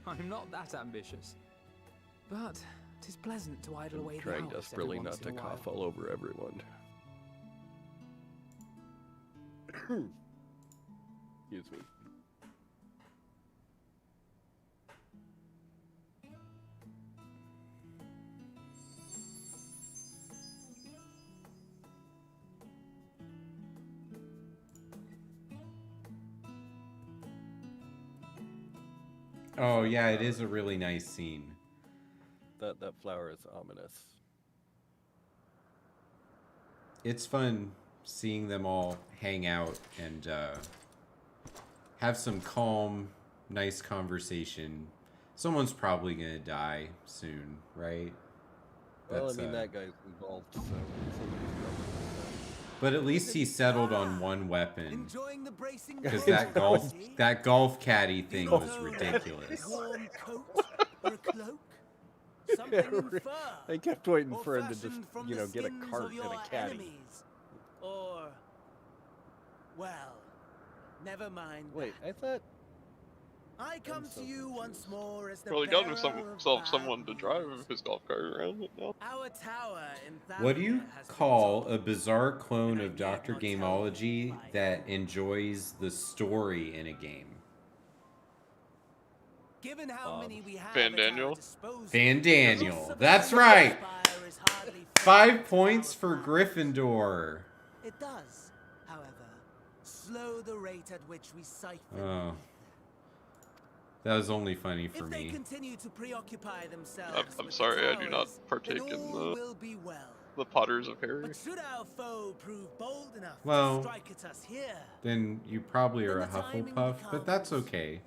G: I'm not that ambitious. But 'tis pleasant to idle away the
F: Trying
G: hours
F: desperately
G: every
F: not
G: once
F: to
G: in a while.
F: cough all over everyone. Excuse me.
A: Oh yeah, it is a really nice scene.
F: That flower is ominous.
A: It's fun seeing them all hang out and have some calm, nice conversation. Someone's probably gonna die soon, right?
F: Well, I mean, that guy's involved, so somebody's probably.
A: But at least he settled on one weapon.
G: Enjoying the bracing
A: Because
G: breeze?
A: that golf caddy thing was ridiculous.
G: Warm coat or a cloak? Something in fur?
F: I kept waiting
G: or
F: for him to just,
G: fashioned from
F: you
G: the
F: know, get a
G: skins
F: cart
G: of
F: and
G: your
F: a caddy.
G: enemies? Or, well, never mind.
F: Wait, I thought.
G: I come to you once more as the
K: Well, he got
G: bearer
K: himself
G: of
K: someone to drive his golf cart around it now.
G: our tower in
A: What do you
G: Thavnia has
A: call a bizarre clone of Dr. Gameology that enjoys the story in a game?
G: Given how many we have
K: Van Daniel.
A: Van Daniel. That's right. 5 points for Gryffindor.
G: It does, however, slow the rate at which we siphon.
A: Oh. That was only funny for
G: If they
A: me.
G: continue to preoccupy themselves
K: I'm
G: with
K: sorry,
G: the
K: I do not
G: towers,
K: partake
G: then
K: in
G: all will be well.
K: the Potters of Harry.
G: But should our foe prove bold enough
A: Well,
G: to strike at us here,
A: then you probably are a Hufflepuff, but that's okay.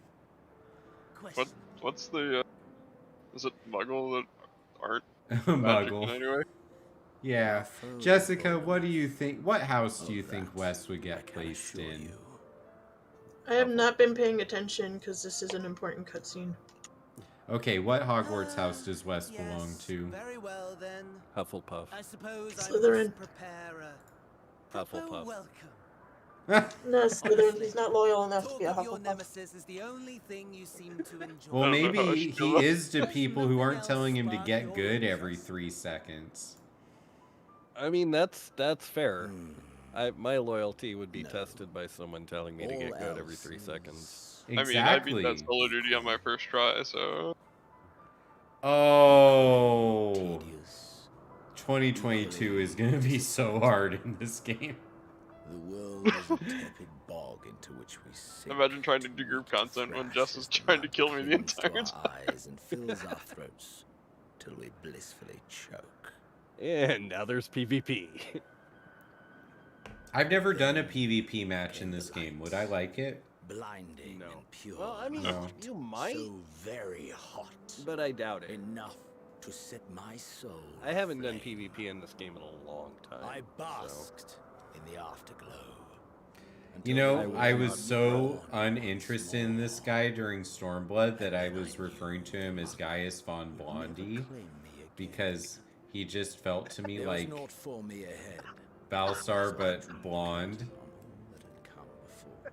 K: What's the is it Muggle that aren't
A: Muggle.
K: magic anyway?
A: Yeah. Jessica, what do you think? What house do you think Wes would get placed in?
J: I have not been paying attention because this is an important cutscene.
A: Okay, what Hogwarts house does Wes belong to?
G: very well then.
F: Hufflepuff.
G: I suppose
J: Slytherin.
G: I must prepare a
F: Hufflepuff.
G: welcome.
J: No, Slytherin. He's not loyal enough to be a
G: Talk of your
J: Hufflepuff.
G: nemesis is the only thing you seem to enjoy.
A: Well, maybe he is to people who aren't telling him to get good every 3 seconds.
F: I mean, that's fair. My loyalty would be tested by someone telling me to get good every 3 seconds.
A: Exactly.
K: I mean, I beat that solo duty on my first try, so.
A: Oh. 2022 is going to be so hard in this game.
B: The world is a tepid bog into which we sink.
K: Imagine trying to do group content when Jess is trying to kill me the entire
B: Our
K: time.
B: eyes and fills our throats till we blissfully choke.
F: And now there's PvP.
A: I've never done a PvP match in this game. Would I like it?
B: Blinding and pure.
F: Well, I mean,
A: No.
F: you might,
B: So very hot.
F: but I doubt it.
B: Enough to set my soul.
F: I haven't done
B: aflame.
F: PvP in this game in a long time.
B: I
F: so.
B: basked in the afterglow.
A: You know, I was so uninterested in this guy during Stormblood that I was referring to him as Gaius von Blondie because he just felt to me
B: There
A: like
B: was naught for me ahead.
A: Balsar but blonde.
B: That had come before.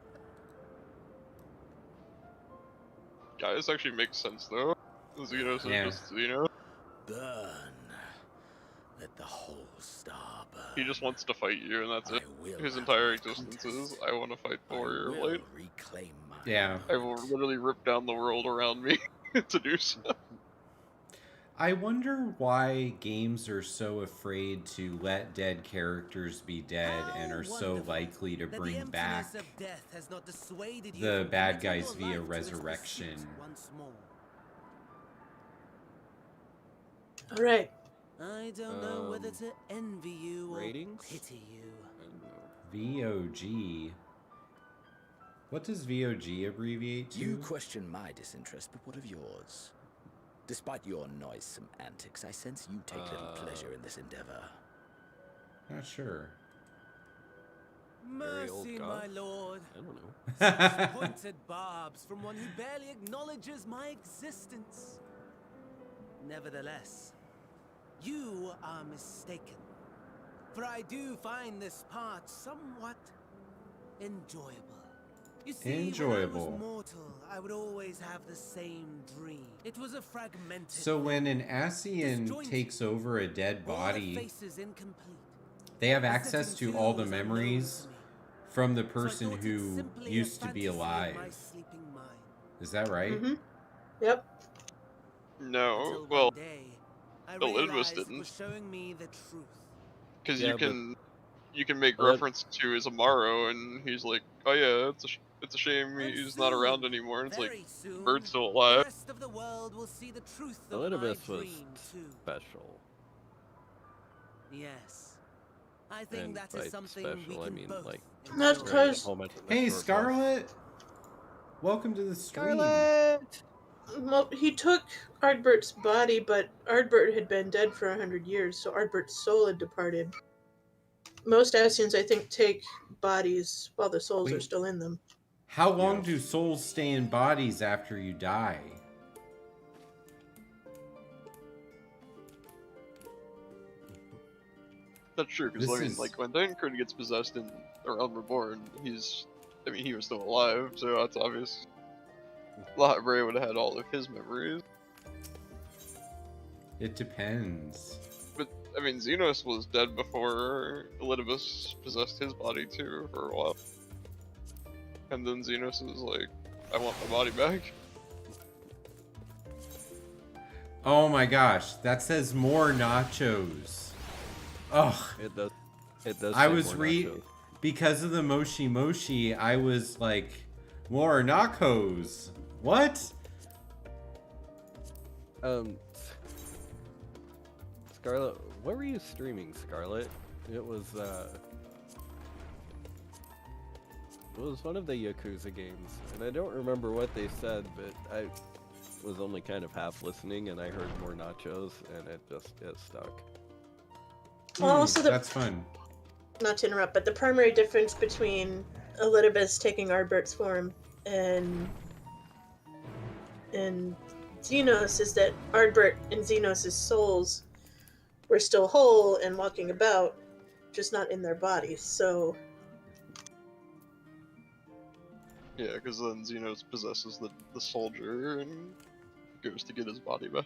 K: Guys actually makes sense though. Xenos is
A: Yeah.
K: just Xeno.
B: Burn. Let the whole star burn.
K: He just wants to fight you, and that's it.
B: I will
K: His
B: have
K: entire
B: my
K: existence
B: contest.
K: is, I want to fight
B: I
K: Warrior
B: will
K: Blade.
B: reclaim my
A: Yeah.
K: I will literally rip down the world around me to do so.
A: I wonder why games are so afraid to let dead characters be dead and are so likely to bring back the bad guys via resurrection.
J: All right.
G: I don't know whether to envy you or
F: ratings?
G: pity you.
A: VOG. What does VOG abbreviate to?
B: You question my disinterest, but what of yours? Despite your noisome antics, I sense you take little pleasure in this endeavor.
A: Not sure.
F: very old
G: Mercy,
F: god?
G: my lord.
F: I don't know.
G: Such pointed barbs from one who barely acknowledges my existence. Nevertheless, you are mistaken. For I do find this part somewhat enjoyable. You see, when I
A: Enjoyable.
G: was mortal, I would always have the same dream. It was a fragmented.
A: So when an Ascian takes over a dead
G: all the
A: body,
G: faces incomplete.
A: they have
G: A
A: access
G: setting
A: to all
G: too
A: the
G: was unknown
A: memories
G: to me.
A: from the
G: So I
A: person
G: thought it
A: who
G: simply a
A: used to be
G: fantasy of
A: alive.
G: my sleeping mind.
A: Is that right?
J: Mm-hmm. Yep.
K: No,
G: Until
K: well,
G: one day, I
K: Elidibus
G: realized it
K: didn't.
G: was showing me the truth.
K: Because
F: Yeah,
K: you can make
F: Elid-
K: reference to his Amaro, and he's like, oh yeah, it's a shame
G: And
K: he's not around
G: soon,
K: anymore. And it's like,
G: very soon,
K: Bird's still
G: the
K: alive.
G: rest of the world will see the truth of my
F: Elidibus was
G: dream too.
F: special.
G: Yes, I think
F: And
G: that
F: by
G: is something
F: special,
G: we
F: I
G: can
F: mean,
G: both
F: like,
J: That's
G: enjoy.
J: because
F: moment in the
A: Hey,
F: short rest.
A: Scarlet! Welcome to the stream.
F: Scarlet!
J: well, he took Ardbert's body, but Ardbert had been dead for 100 years, so Ardbert's soul had departed. Most Ascians, I think, take bodies while the souls are
A: Wait.
J: still in them.
A: How long do souls stay in bodies after you die?
K: That's true, because
A: This
K: I mean,
A: is-
K: like, when Dankard gets possessed in The Realm Reborn, he was still alive, so that's obvious. Latbray would have had all of his memories.
A: It depends.
K: But, I mean, Xenos was dead before Elidibus possessed his body, too, for a while. And then Xenos is like, I want my body back.
A: Oh my gosh, that says more nachos. Ugh.
F: It does. It does.
A: I
F: say
A: was
F: more nachos.
A: because of the Moshi Moshi, I was like, more nachos. What?
F: Scarlet, what were you streaming, Scarlet? It was one of the Yakuza games, and I don't remember what they said, but I was only kind of half listening, and I heard more nachos, and it stuck.
J: Well, also
A: that's fun.
J: Not to interrupt, but the primary difference between Elidibus taking Ardbert's form and Xenos is that Ardbert and Xenos' souls were still whole and walking about, just not in their bodies. So
K: Yeah, because then Xenos possesses the soldier and goes to get his body back.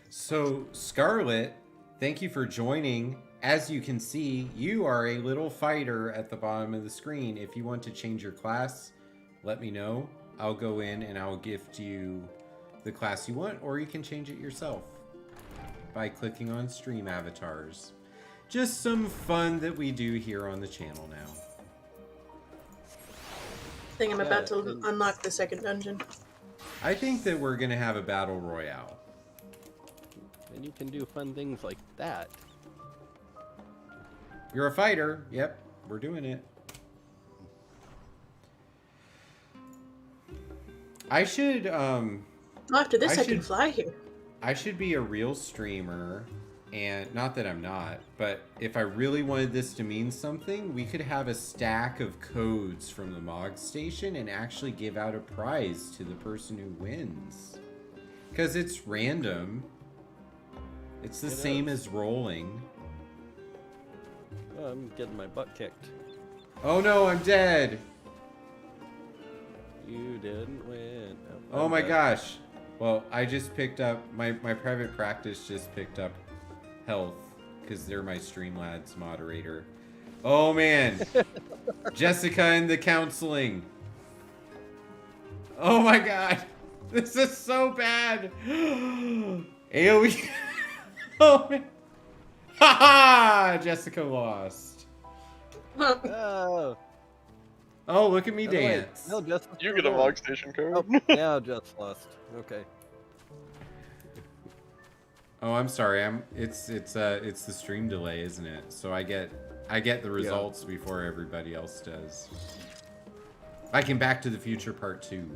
A: So, Scarlet, thank you for joining. As you can see, you are a little fighter at the bottom of the screen. If you want to change your class, let me know. I'll go in and I'll gift you the class you want, or you can change it yourself by clicking on stream avatars. Just some fun that we do here on the channel now.
J: I think I'm about to unlock the second dungeon.
A: I think that we're going to have a battle royale.
F: And you can do fun things like that.
A: You're a fighter. Yep, we're doing it. I should,
J: after this, I can fly here.
A: I should be a real streamer, and not that I'm not, but if I really wanted this to mean something, we could have a stack of codes from the Mog Station and actually give out a prize to the person who wins. Because it's random. It's the same as rolling.
F: Oh, I'm getting my butt kicked.
A: Oh no, I'm dead!
F: You didn't win.
A: Oh my gosh. Well, I just picked up, my private practice just picked up health, because they're my Streamlabs moderator. Oh man! Jessica and the counseling. Oh my god! This is so bad! AoE. Oh man. Haha! Jessica lost.
F: Oh.
A: Oh, look at me
F: Oh, wait.
A: dance.
F: No, Jess.
K: You get a Mog Station code.
F: Oh, now Jess lost. Okay.
A: Oh, I'm sorry. It's the stream delay, isn't it? So I get the results before everybody else does. I can Back to the Future Part 2.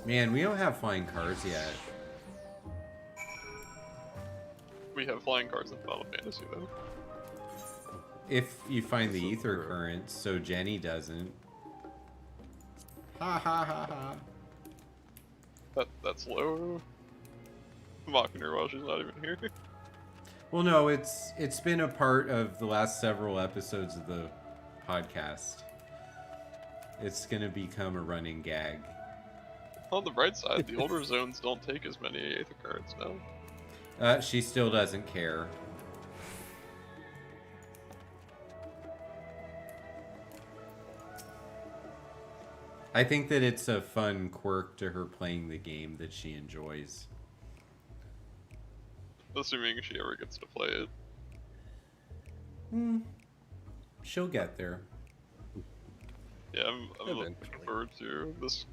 A: Man, we don't have flying cars yet.
K: flying cards in Final Fantasy, though.
A: If you find the ether currents, so Jenny doesn't. Ha ha ha ha.
K: That's low. Mocking her while she's not even here.
A: Well, no, it's been a part of the last several episodes of the podcast. It's gonna become a running gag.
K: On the bright side, the older zones don't take as many Aether cards now.
A: She still doesn't care. I think that it's a fun quirk to her playing the game that she enjoys.
K: Assuming she ever gets to play it.
A: She'll get there.
K: Yeah, I'm looking forward to this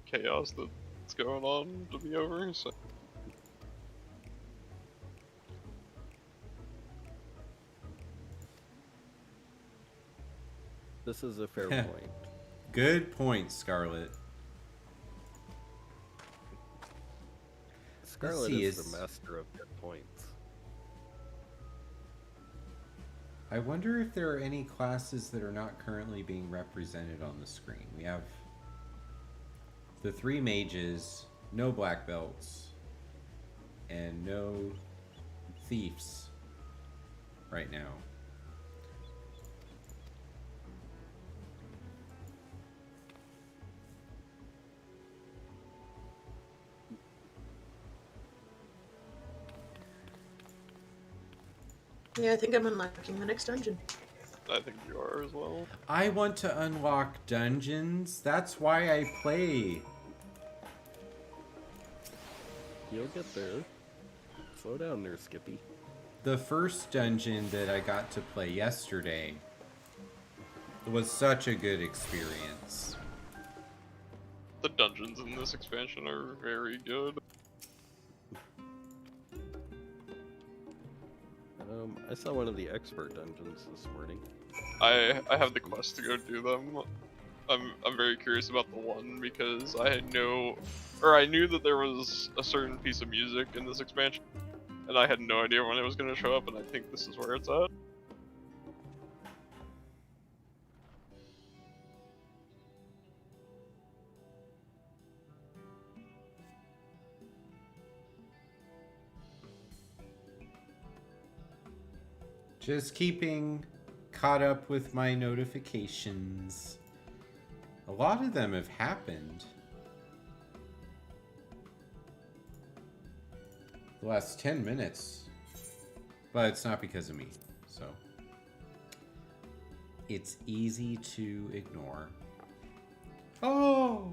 K: chaos that's going on to be over, so...
F: This is a fair point.
A: Good point, Scarlet.
F: Scarlet is the master of good points.
A: I wonder if there are any classes that are not currently being represented on the screen. We have the 3 mages, no black belts, and no thieves right now.
J: Yeah, I think I'm unlocking the next dungeon.
K: I think you are as well.
A: I want to unlock dungeons. That's why I play.
F: You'll get there. Slow down there, Skippy.
A: The first dungeon that I got to play yesterday was such a good experience.
K: The dungeons in this expansion are very good.
F: I saw one of the expert dungeons this morning.
K: I have the quest to go do them. I'm very curious about the one because I knew that there was a certain piece of music in this expansion, and I had no idea when it was going to show up, and I think this is where it's at.
A: Just keeping caught up with my notifications. A lot of them have happened. The last 10 minutes. But it's not because of me, so. It's easy to ignore. Oh!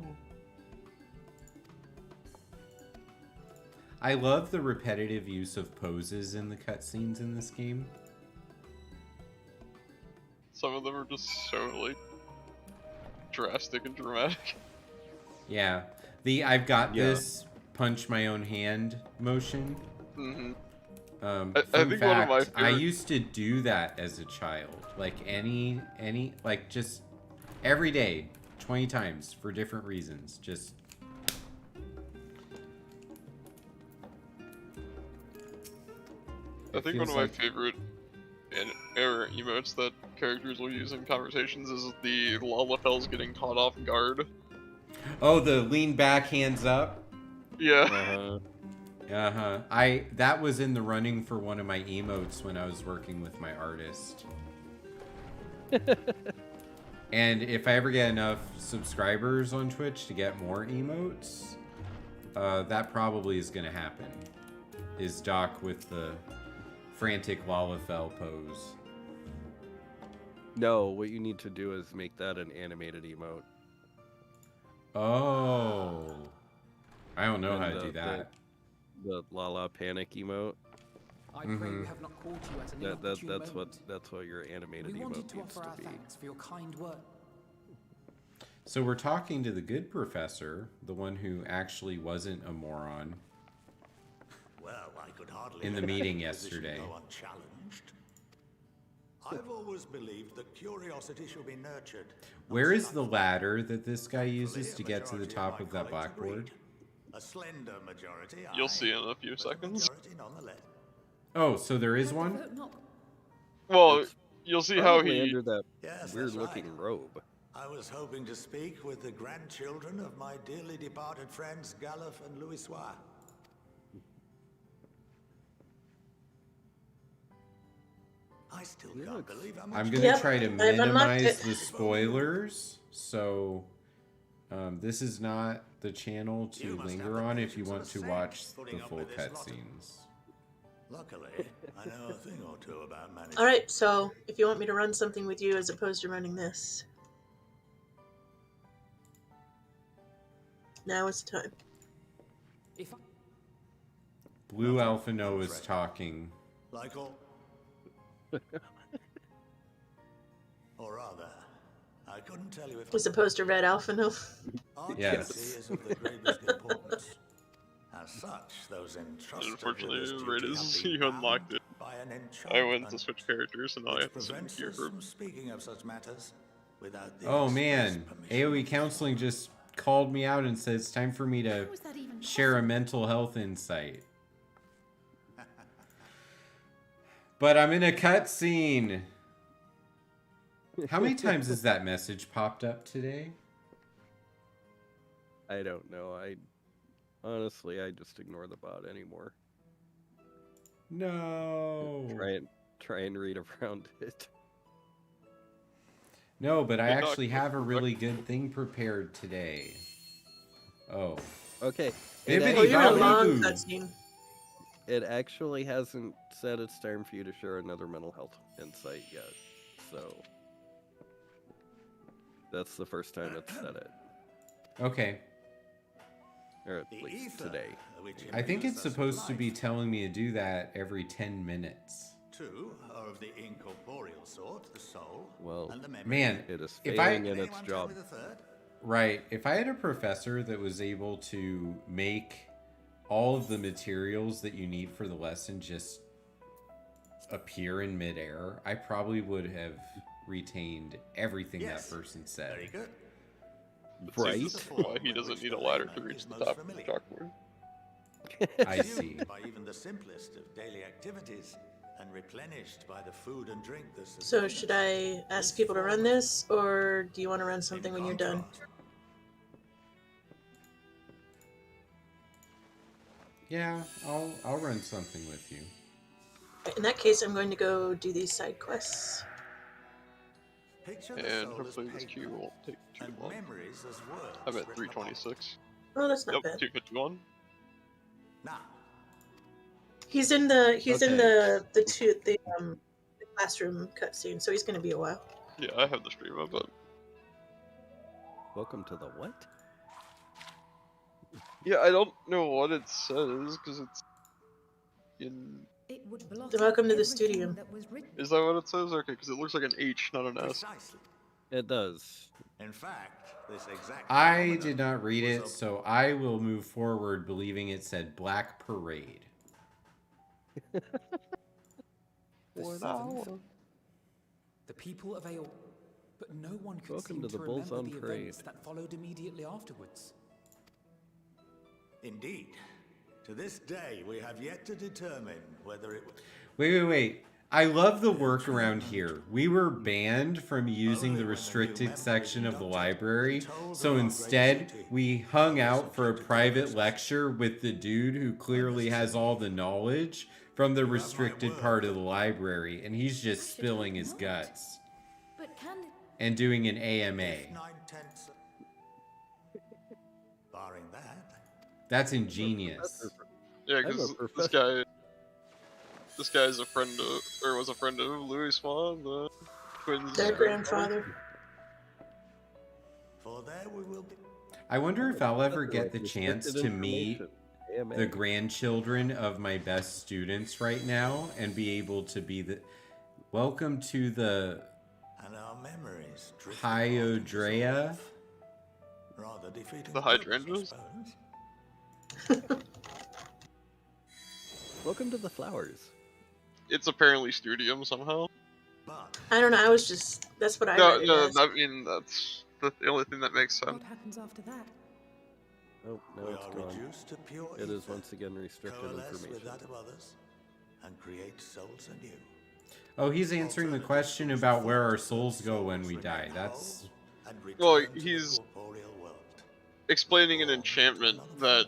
A: I love the repetitive use of poses in the cutscenes in this game.
K: Some of them are just so, like, drastic and dramatic.
A: Yeah. The I've got this punch my own hand motion.
K: Mm-hmm.
A: I
K: think
A: fact,
K: one of my favorite...
A: I used to do that as a child. Like like just every day, 20 times for different reasons. Just...
K: I think one of my favorite emotes that characters will use in conversations is the Lalafels getting caught off guard.
A: Oh, the lean back, hands up?
K: Yeah.
A: That was in the running for one of my emotes when I was working with my artist. And if I ever get enough subscribers on Twitch to get more emotes, that probably is going to happen. Is Doc with the frantic Lalafell pose.
F: No, what you need to do is make that an animated emote.
A: Oh. I don't know how to do that.
F: The Lala panic emote.
L: I pray we have not called you at an inopportune
F: that's what your animated
L: we
F: emote
L: wanted to
F: needs
L: offer
F: to
L: our
F: be.
L: thanks for your kind word.
A: So we're talking to the good professor, the one who actually wasn't a moron.
B: Well, I could hardly
A: in the
B: let
A: meeting
B: that position
A: yesterday.
B: go unchallenged. I've always believed that curiosity should be nurtured.
A: Where is the ladder that this guy uses to get to the top of that blackboard?
B: A slender majority.
K: You'll see in a few seconds.
B: Nonetheless.
A: Oh, so there is one?
K: Well,
F: It's
K: you'll see how
F: probably
K: he.
F: under that
B: Yes,
F: weird-looking
B: that's
F: robe.
B: I was hoping to speak with the grandchildren of my dearly departed friends Galuf and Louisois. I still can't believe how much.
A: I'm gonna try to minimize the spoilers, so this is not the channel to linger on if you want to watch the full cutscenes.
B: Luckily, I know a thing or two about managing.
J: All right, so if you want me to run something with you as opposed to running this, now is the time.
A: Blue Alpha Noah's talking.
B: Like all. Or rather, I couldn't tell you if.
J: As opposed to Red Alpha No.
B: Our
A: Yes.
B: duty is of the greatest importance. As such, those entrusted
K: Unfortunately,
B: with this
K: right
B: duty
K: as
B: have been
K: you unlocked it,
B: by an
K: I went to
B: enchantment
K: switch characters, and now I
B: which
K: have to sit
B: prevents
K: here
B: us
K: for.
B: from speaking of such matters without the
A: Oh
B: express
A: man,
B: permission.
A: AoE Counseling just called me out and said it's time for me to share a mental health insight. But I'm in a cutscene. How many times has that message popped up today?
F: I don't know. Honestly, I just ignore the bot anymore.
A: No.
F: Try and read around it.
A: No, but I actually have a really good thing prepared today. Oh.
F: Okay.
A: Bibbidi
J: You're in a long
A: bobbidi boo.
J: cutscene.
F: It actually hasn't said it's time for you to share another mental health insight yet. So that's the first time it's said it.
A: Okay.
F: Or at least today.
A: I think it's supposed to be telling me to do that every 10 minutes.
B: Two are of the incorporeal sort, the soul,
F: Well,
B: and the memory.
A: Man,
F: it is
A: if
F: failing in its job.
A: Right. If I had a professor that was able to make all of the materials that you need for the lesson just appear in midair, I probably would have retained everything that person said.
B: Very good.
F: Right.
K: Why he doesn't need a ladder to reach the top of the chalkboard.
A: I see.
B: By even the simplest of daily activities, and replenished by the food and drink that
J: So should I ask people to run this, or do you want to run something when you're done?
A: Yeah, I'll run something with you.
J: In that case, I'm going to go do these side quests.
K: And hopefully this queue won't take too long. I'm at 326.
J: Oh, that's not
K: Yep,
J: bad.
K: 251.
J: He's in the classroom cutscene, so he's going to be a while.
K: Yeah, I have the stream up. But...
F: Welcome to the what?
K: Yeah, I don't know what it says because it's in.
J: Welcome to the studio.
K: Is that what it says? Okay, because it looks like an H, not an S.
F: It does.
B: In fact, this exact.
A: I did not read it, so I will move forward believing it said Black Parade.
L: The people of Ale, but no one could
F: Welcome
L: seem
F: to the
L: remember
F: Bulls on
L: the
F: Parade.
L: events that followed immediately afterwards.
B: Indeed. To this day, we have yet to determine whether it was.
A: Wait. I love the workaround here. We were banned from using the restricted section of the library, so instead we hung out for a private lecture with the dude who clearly has all the knowledge from the restricted part of the library, and he's just spilling his guts and doing an AMA.
B: Barring that.
A: That's ingenious.
K: Yeah, because this guy's a friend of, or was a friend of Louis Swan, the twins.
J: Their grandfather.
B: For there we will be.
A: I wonder if I'll ever get the chance to meet
F: AMA.
A: the grandchildren of my best students right now and be able to be the welcome to the
B: And our memories
A: Hyodrea.
B: rather defeating
K: The hydrangeas?
F: Welcome to the flowers.
K: It's apparently Studium somehow.
J: I don't know. That's what I
K: No,
J: read it
K: no,
J: as.
K: I mean that's the only thing that makes sense.
E: What happens after that?
F: Oh, no,
B: We
F: it's
B: are
F: gone.
B: reduced to pure
F: It is
B: ether,
F: once again restricted
B: coalesce
F: information.
B: with that of others, and create souls anew.
A: Oh, he's answering the question about where our souls go when we die. That's...
K: Well, he's explaining an enchantment that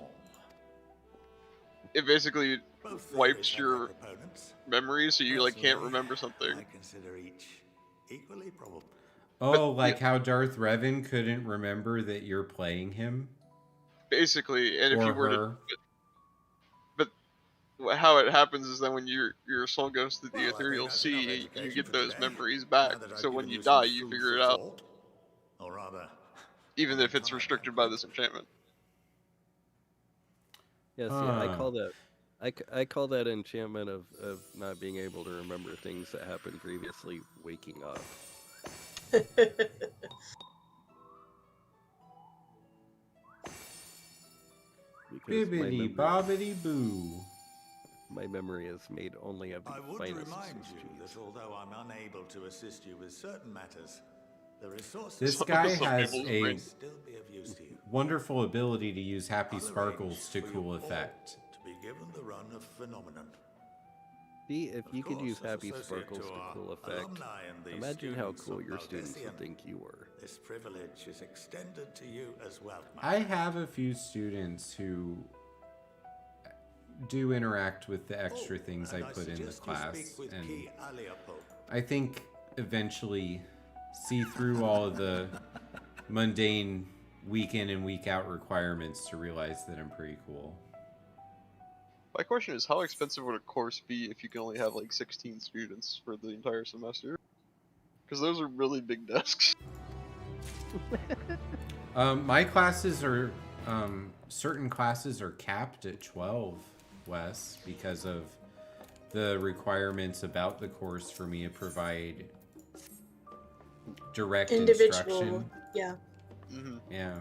K: it basically wipes your memory, so you like can't remember something.
B: I consider each equally probable.
A: Oh, like how Darth Revan couldn't remember that you're playing him?
K: Basically, and if
A: Or
K: you were
A: her.
K: but how it happens is that when your soul goes through the ethereal sea, you get those memories back. So when you die, you figure it out.
B: Or rather,
K: even if it's restricted by this enchantment.
F: Yeah, see, I call that enchantment of not being able to remember things that happened previously waking up.
A: Bibbidi bobbidi boo.
F: My memory is made only of the
B: I
F: finest
B: would remind
F: of
B: you that although I'm unable to assist you with certain matters, the resources
A: This guy has a
B: still be of use to you.
A: wonderful ability to use happy sparkles to cool effect.
B: To be given the run of phenomenon.
F: See, if you could use happy sparkles to cool effect, imagine how cool your students would think you were.
B: This privilege is extended to you as well.
A: I have a few students who do interact with the extra things I put in the class, and I think eventually see through all of the mundane week in and week out requirements to realize that I'm pretty cool.
K: My question is, how expensive would a course be if you can only have like 16 students for the entire semester? Because those are really big desks.
A: My classes are, certain classes are capped at 12, Wes, because of the requirements about the course for me to provide direct instruction.
J: Yeah.
K: Mm-hmm.
A: Yeah.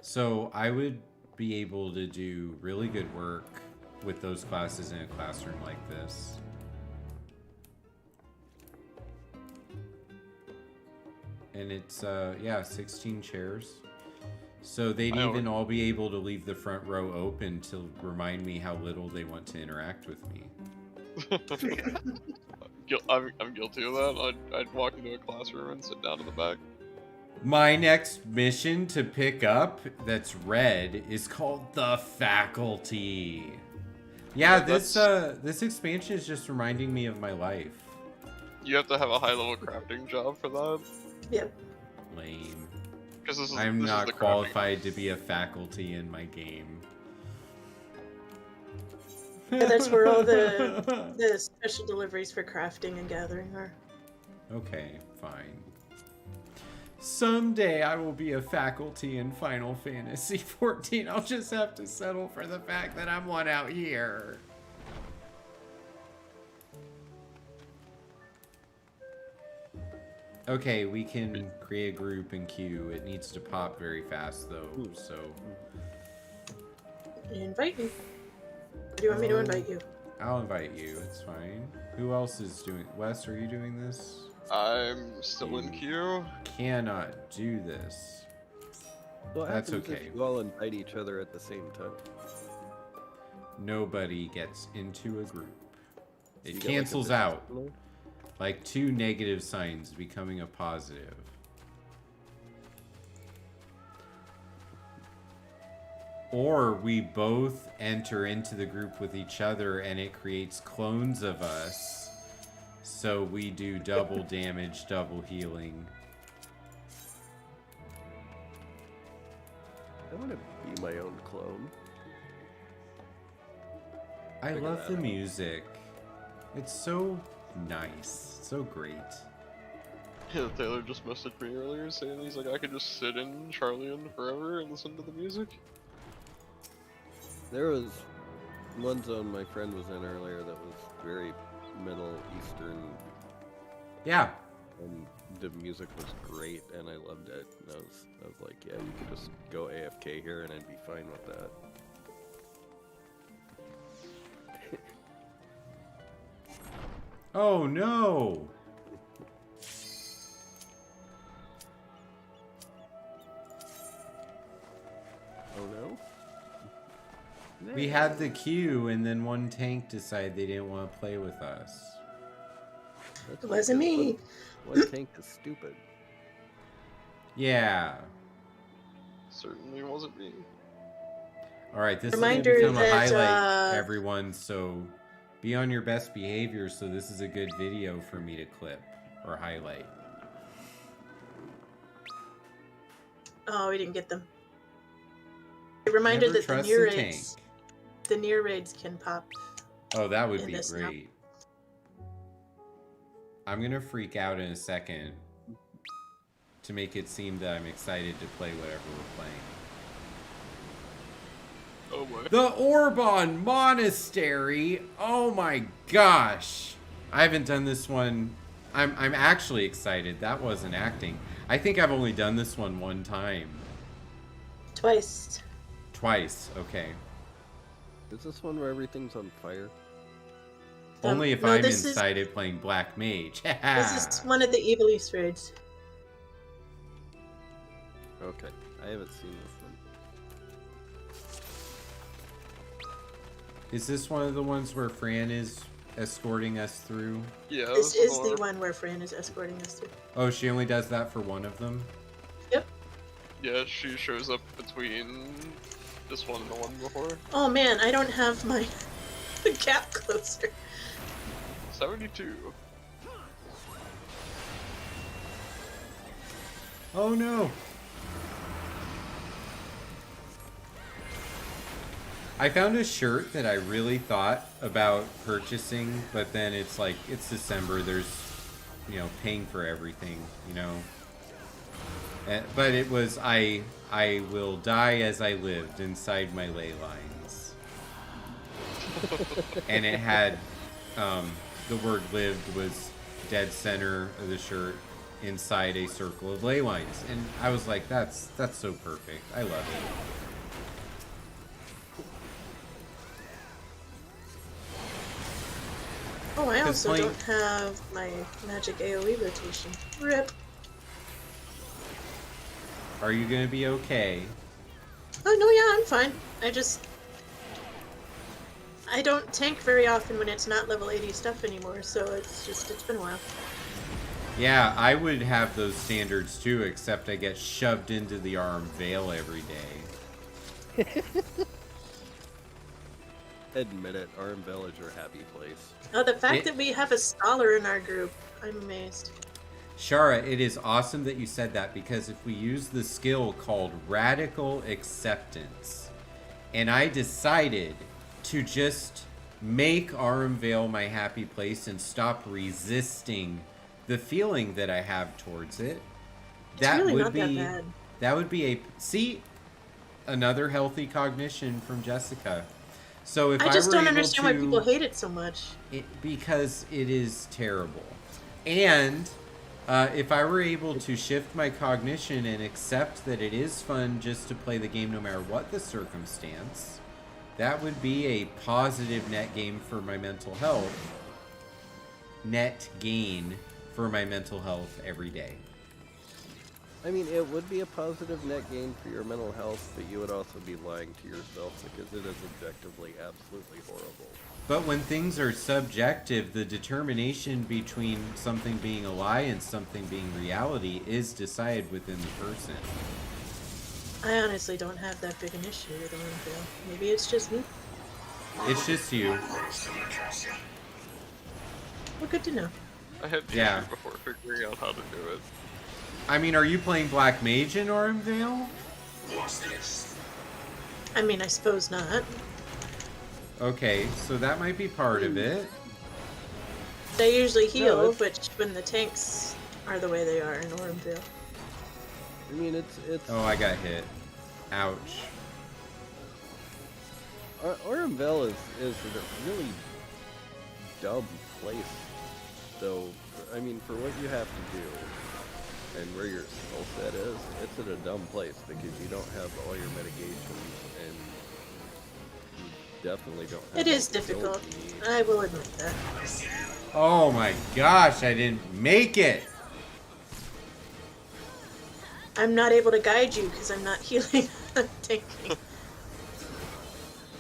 A: So I would be able to do really good work with those classes in a classroom like this. And it's, yeah, 16 chairs. So they'd even all be able to leave the front row open to remind me how little they want to interact with me.
K: I'm guilty of that. I'd walk into a classroom and sit down in the back.
A: My next mission to pick up that's red is called the Faculty. Yeah, this expansion is just reminding me of my life.
K: You have to have a high-level crafting job for that.
J: Yep.
A: Lame.
K: Because
A: I'm not qualified to be a faculty in my game.
J: Yeah, that's where all the special deliveries for crafting and gathering are.
A: Okay, fine. Someday I will be a faculty in Final Fantasy XIV. I'll just have to settle for the fact that I'm one out here. Okay, we can create a group and queue. It needs to pop very fast though, so...
J: Invite me. Do you want me to invite you?
A: I'll invite you, it's fine. Who else is doing... Wes, are you doing this?
K: I'm still in queue.
A: Cannot do this.
F: Well,
A: that's okay.
F: You all invite each other at the same time.
A: Nobody gets into a group. It
F: You
A: cancels
F: get, like,
A: out. Like two negative signs becoming a positive. Or we both enter into the group with each other and it creates clones of us. So we do double damage, double healing.
F: I want to be my own clone.
A: I love the music. It's so nice. So great.
K: Yeah, Taylor just messaged me earlier saying he's like, I could just sit in Charlian forever and listen to the music.
F: There was one zone my friend was in earlier that was very Middle Eastern.
A: Yeah.
F: And the music was great and I loved it. And I was like, yeah, you could just go AFK here and I'd be fine with that.
A: Oh no!
F: Oh no?
A: We had the queue, and then one tank decided they didn't want to play with us.
J: It wasn't me.
F: One tank is stupid.
A: Yeah.
K: Certainly wasn't me.
A: All right, this
J: Reminder
A: is going to become a
J: that,
A: highlight, everyone, so be on your best behavior, so this is a good video for me to clip or highlight.
J: Oh, we didn't get them. A reminder
A: Never
J: that the
A: trust
J: near
A: a tank.
J: raids, the near raids can pop.
A: Oh, that would
J: in
A: be
J: this now.
A: great. I'm going to freak out in a second to make it seem that I'm excited to play whatever we're playing.
K: Oh my.
A: The Orban Monastery. Oh my gosh. I haven't done this one. I'm actually excited. That wasn't acting. I think I've only done this one one time.
J: Twice.
A: Twice. Okay.
F: Is this one where everything's on fire?
A: Only if
J: no,
A: I'm
J: this is-
A: inside it playing Black Mage.
J: This is one of the Evil East raids.
F: Okay, I haven't seen this one.
A: Is this one of the ones where Fran is escorting us through?
K: Yeah.
J: This is the one where Fran is escorting us through.
A: Oh, she only does that for one of them?
J: Yep.
K: Yeah, she shows up between this one and the one before.
J: Oh man, I don't have my gap closer.
K: 72.
A: Oh no. I found a shirt that I really thought about purchasing, but then it's like, it's December, there's, you know, paying for everything, you know. But it was, I will die as I lived inside my ley lines. And it had, the word lived was dead center of the shirt inside a circle of ley lines. And I was like, that's so perfect. I love it.
J: Oh, I
A: 'Cause
J: also
A: playing-
J: don't have my magic AoE rotation. Rip.
A: Are you gonna be okay?
J: Oh no, yeah, I'm fine. I don't tank very often when it's not level 80 stuff anymore, so it's been a while.
A: Yeah, I would have those standards too, except I get shoved into the Arm Veil every day.
F: Admit it, Arm Veil is your happy place.
J: Oh, the fact that we have a scholar in our group, I'm amazed.
A: Shara, it is awesome that you said that, because if we use the skill called Radical Acceptance, and I decided to just make Arm Veil my happy place and stop resisting the feeling that I have towards it, that
J: really
A: would
J: not
A: be
J: that bad.
A: that would be another healthy cognition from Jessica. So if
J: I just
A: were
J: don't
A: able
J: understand why
A: to-
J: people hate it so much.
A: because it is terrible. And if I were able to shift my cognition and accept that it is fun just to play the game no matter what the circumstance, that would be a positive net gain for my mental health. Net gain for my mental health every day.
F: I mean, it would be a positive net gain for your mental health, but you would also be lying to yourself because it is objectively absolutely horrible.
A: But when things are subjective, the determination between something being a lie and something being reality is decided within the person.
J: I honestly don't have that big an issue with Arm Veil. Maybe it's just me.
A: It's just you.
J: Well, good to know.
K: I had the
A: Yeah.
K: issue before figuring out how to do it.
A: I mean, are you playing Black Mage in Arm Veil?
J: I mean, I suppose not.
A: Okay, so that might be part of it.
J: They usually heal,
F: No,
J: which when the tanks are the way they are in Arm Veil.
F: I mean, it's
A: Oh, I got hit. Ouch.
F: Arm Veil is a really dumb place, though. I mean, for what you have to do and where your skill set is, it's in a dumb place because you don't have all your mitigations and you definitely don't have
J: It is
F: all the skills
J: difficult.
F: you need.
J: I will admit that.
A: Oh my gosh, I didn't make it!
J: I'm not able to guide you because I'm not healing. I'm tanking.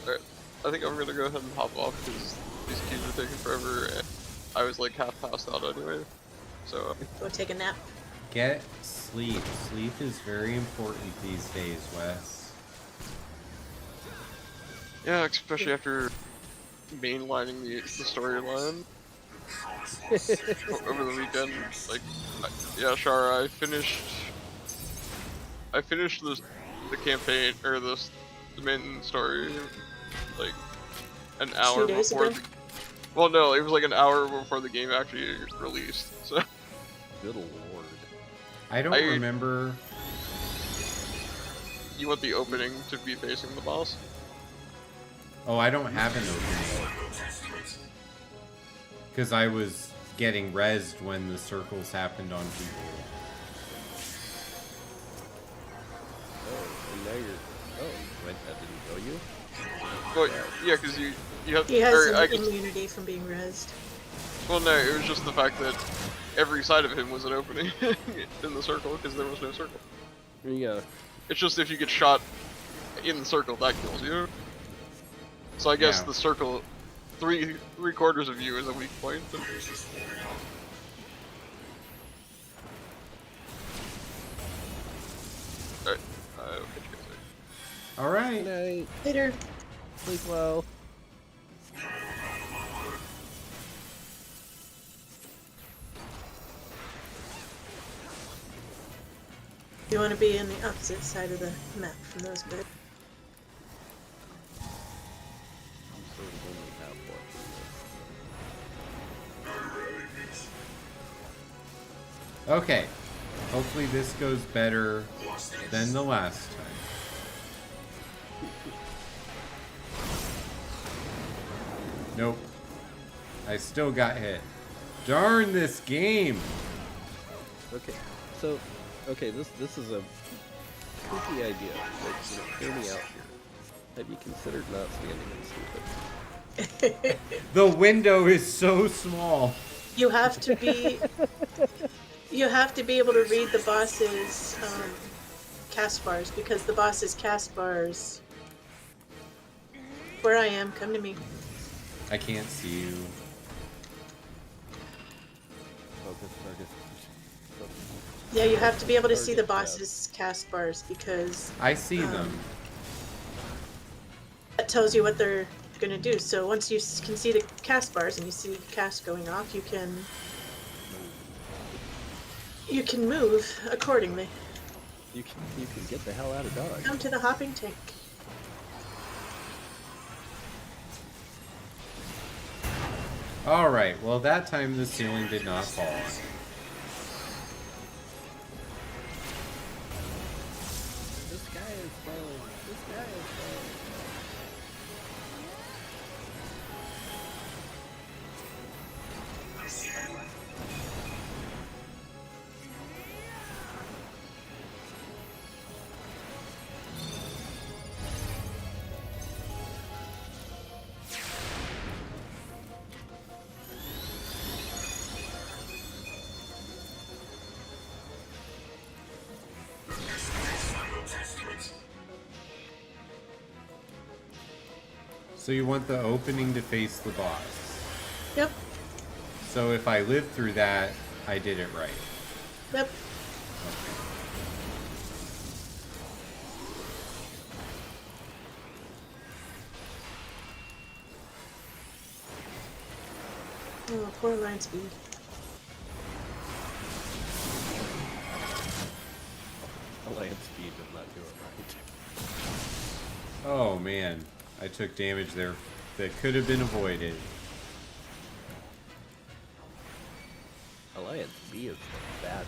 K: Alright, I think I'm gonna go ahead and hop off because these queues are taking forever, and I was like half passed out anyway. So
J: Go take a nap.
A: Get sleep. Sleep is very important these days, Wes.
K: yeah, especially after mainlining the storyline over the weekend. Like, yeah, Shara, I finished the campaign or the main story like an hour
J: 2 days
K: before.
J: ago?
K: Well, no, it was like an hour before the game actually released. So.
F: Good lord.
A: I don't remember.
K: You want the opening to be facing the boss?
A: Oh, I don't have an opening. Because I was getting rezzed when the circles happened on people.
F: Oh, and now you're... Oh, wait, that didn't kill you?
K: Well, yeah, because you have...
J: He has an immunity from being rezzed.
K: Well, no, it was just the fact that every side of him was an opening in the circle, because there was no circle.
F: Yeah.
K: It's just if you get shot in the circle, that kills you. So I guess the circle, three quarters of you is a weak point. Alright, I'll catch you guys later.
A: Alright.
F: Good night.
J: Later.
F: Sleep well.
J: You want to be in the opposite side of the map from those birds.
A: Okay. Hopefully this goes better than the last time. Nope. I still got hit. Darn this game!
F: Okay, so, this is a tricky idea, but hear me out here. Have you considered not standing and sleeping?
A: The window is so small.
J: You have to be... You have to be able to read the boss's cast bars, because the boss's cast bars... Where I am, come to me.
A: I can't see you.
J: Yeah, you have to be able to see the boss's cast bars, because...
A: I see them.
J: That tells you what they're going to do. So once you can see the cast bars and you see the cast going off, you can move accordingly.
F: You can get the hell out of Dodge.
J: Come to the hopping tank.
A: Alright, well that time the ceiling did not fall.
F: This guy is falling. This guy is falling.
A: So you want the opening to face the boss.
J: Yep.
A: So if I live through that, I did it right.
J: Yep. Oh, poor line speed.
F: Alliance speed did not do it right.
A: Oh man, I took damage there that could have been avoided.
F: Alliance B is bad.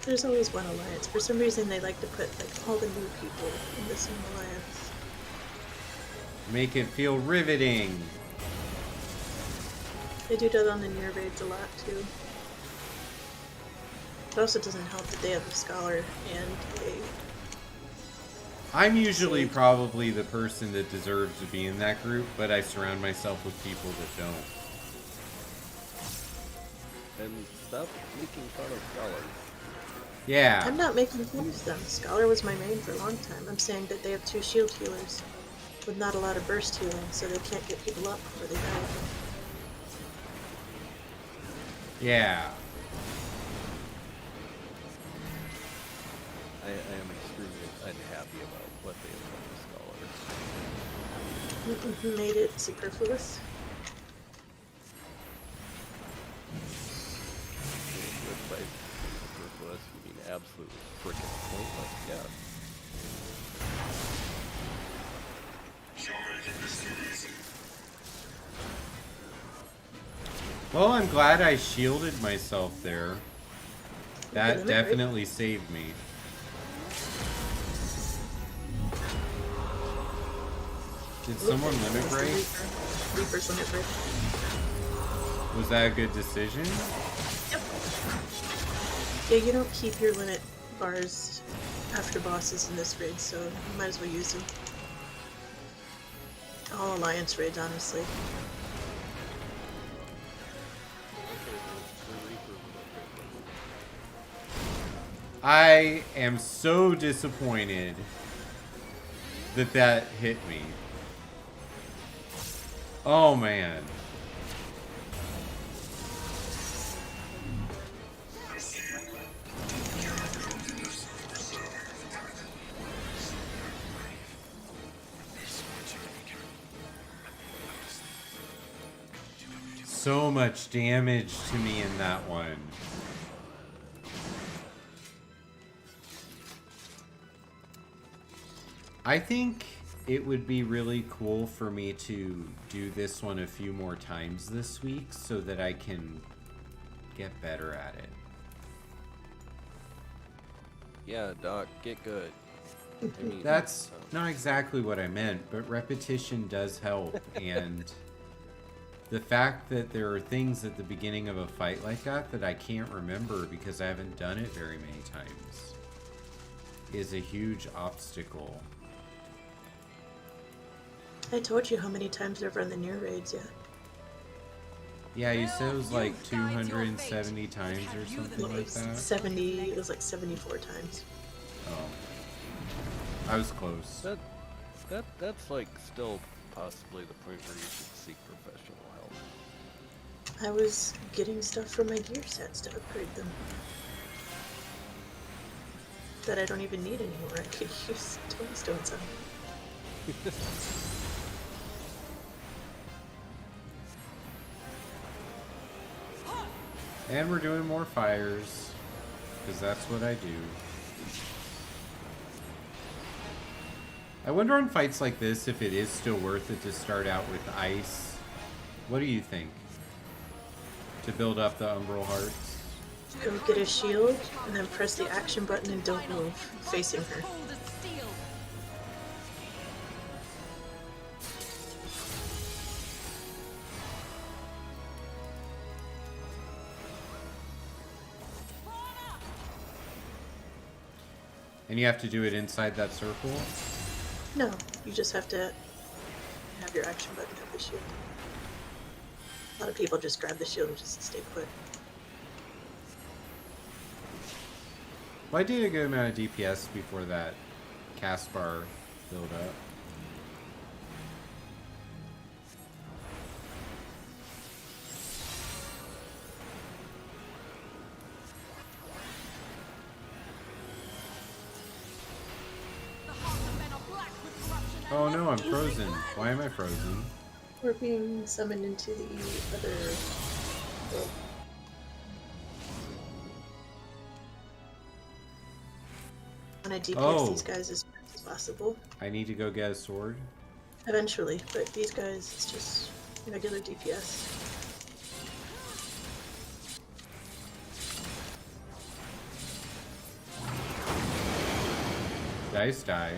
J: There's always one alliance. For some reason, they like to put like all the new people in the same alliance.
A: Make it feel riveting.
J: They do that on the near raids a lot too. It also doesn't help that they have a scholar and a...
A: I'm usually probably the person that deserves to be in that group, but I surround myself with people that don't.
F: And stop making fun of scholars.
A: Yeah.
J: I'm not making fun of them. Scholar was my main for a long time. I'm saying that they have 2 shield healers. with not a lot of burst healing, so they can't get people up before they die.
A: Yeah.
F: I am extremely unhappy about what they have done to Scholar.
J: Made it superfluous.
F: By superfluous, you mean absolutely freaking pointless, yeah.
A: Well, I'm glad I shielded myself there. That definitely saved me. Did someone limit break?
J: Reaper's limit break.
A: Was that a good decision?
J: Yep. Yeah, you don't keep your limit bars after bosses in this raid, so you might as well use them. All Alliance raids, honestly.
A: I am so disappointed that that hit me. Oh man. So much damage to me in that one. I think it would be really cool for me to do this one a few more times this week so that I can get better at it.
F: Yeah, Doc, get good. I mean,
A: that's not exactly what I meant, but repetition does help, and the fact that there are things at the beginning of a fight like that I can't remember because I haven't done it very many times is a huge obstacle.
J: I told you how many times I've run the near raids, yeah.
A: Yeah, you said it was like 270 times or something like that.
J: 70, it was like 74 times.
A: Oh. I was close.
F: That's like still possibly the point where you should seek professional help.
J: I was getting stuff from my gear sets to upgrade them. That I don't even need anymore. I could use tombstones on.
A: And we're doing more fires, because that's what I do. I wonder on fights like this if it is still worth it to start out with ice. What do you think? To build up the Umbral Hearts?
J: Go get a shield, and then press the action button and don't move, facing her.
A: And you have to do it inside that circle?
J: No, you just have to have your action button have the shield. A lot of people just grab the shield and just stay put.
A: Well, I did a good amount of DPS before that cast bar filled up. Oh no, I'm frozen. Why am I frozen?
J: We're being summoned into the other world. When I DPS these guys as fast as possible.
A: I need to go get a sword?
J: Eventually, but these guys, it's just regular DPS.
A: Dice die.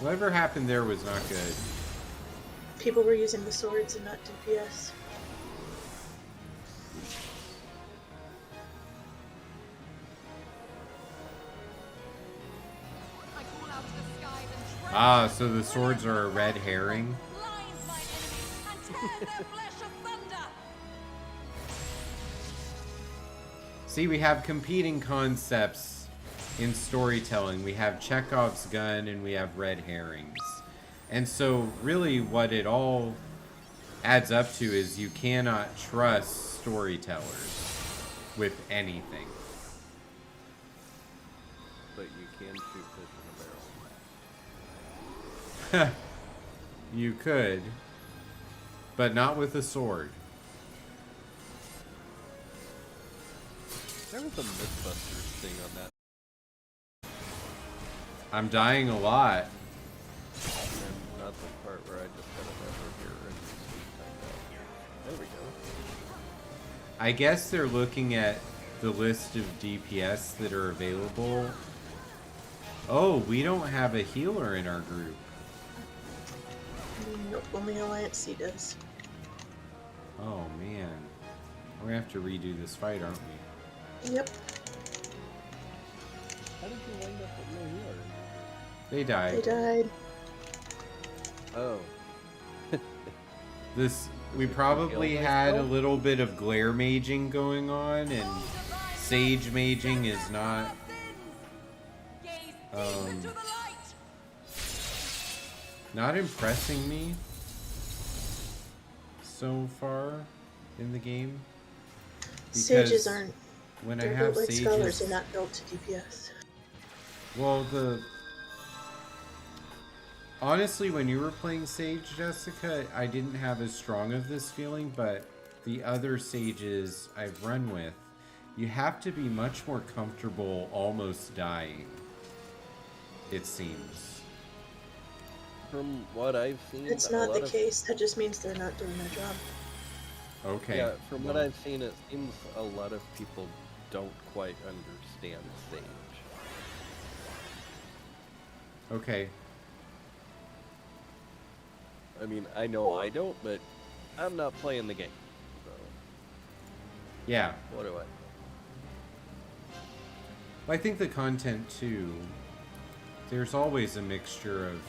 A: Whatever happened there was not good.
J: People were using the swords and not DPS.
A: Ah, so the swords are a red herring? See, we have competing concepts in storytelling. We have Chekhov's gun and we have red herrings. And so really what it all adds up to is you cannot trust storytellers with anything.
F: But you can shoot fish in a barrel.
A: You could, but not with a sword.
F: There was a Mythbusters thing on that.
A: I'm dying a lot.
F: And not the part where I just got a number here and timed out. There we go.
A: I guess they're looking at the list of DPS that are available. Oh, we don't have a healer in our group.
J: Nope, only Alliance C does.
A: Oh man. We're gonna have to redo this fight, aren't we?
J: Yep.
F: How did you wind up with no healer?
A: They died.
J: They died.
F: Oh.
A: We probably had a little bit of glare maging going on, and sage maging is not not impressing me so far in the game.
J: Sages aren't.
A: When
J: They're
A: I have
J: built like
A: sages,
J: scholars, they're not built to DPS.
A: well, honestly, when you were playing Sage, Jessica, I didn't have as strong of this feeling, but the other Sages I've run with, you have to be much more comfortable almost dying, it seems.
F: From what I've seen,
J: It's not the case. That just means they're not doing their job.
A: Okay.
F: Yeah, from what I've seen, it seems a lot of people don't quite understand Sage.
A: Okay.
F: I mean, I know I don't, but I'm not playing the game. So.
A: Yeah.
F: What do I?
A: I think the content too, there's always a mixture of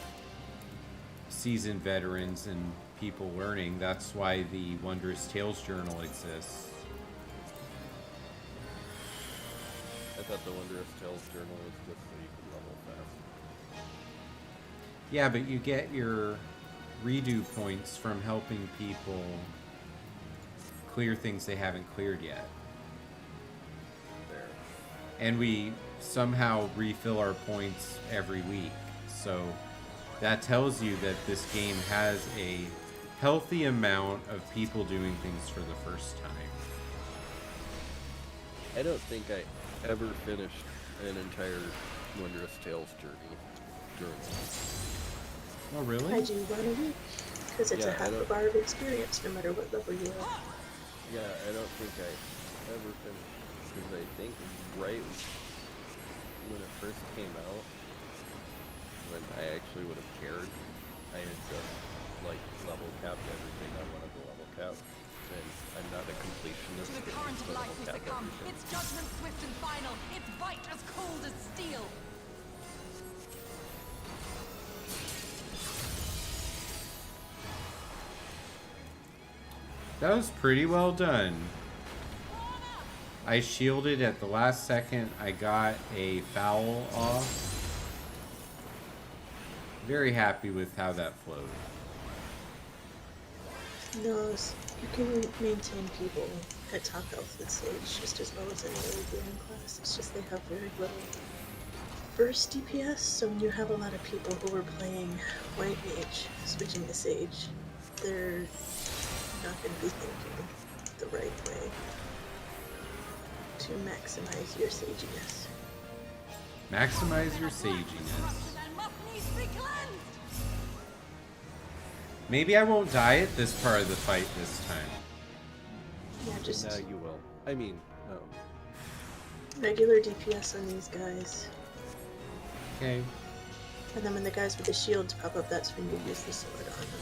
A: seasoned veterans and people learning. That's why the Wondrous Tales journal exists.
F: I thought the Wondrous Tales journal was just so you could level fast.
A: Yeah, but you get your redo points from helping people clear things they haven't cleared yet.
F: There.
A: And we somehow refill our points every week. So that tells you that this game has a healthy amount of people doing things for the first time.
F: I don't think I ever finished an entire Wondrous Tales journey.
A: Oh, really?
J: I do one a week, because it's a half a bar of experience no matter what level you are.
F: Yeah, I don't think I ever finished, because I think right when it first came out, when I actually would have cared, I had just, like, level capped everything I wanted to level cap, and I'm not a completionist.
M: The current of life has become, its judgment swift and final, its bite as cold as steel.
A: That was pretty well done. I shielded at the last second. I got a foul off. Very happy with how that flowed.
J: No, you can maintain people at top health with Sage just as well as any other healing class. It's just they have very little burst DPS, so when you have a lot of people who are playing White Mage switching to Sage, they're not going to be thinking the right way to maximize your saginess.
A: Maximize your saginess. Maybe I won't die at this part of the fight this time.
J: Yeah, just
F: now you will. I mean,
J: regular DPS on these guys.
A: Okay.
J: And then when the guys with the shields pop up, that's when you use the sword on them.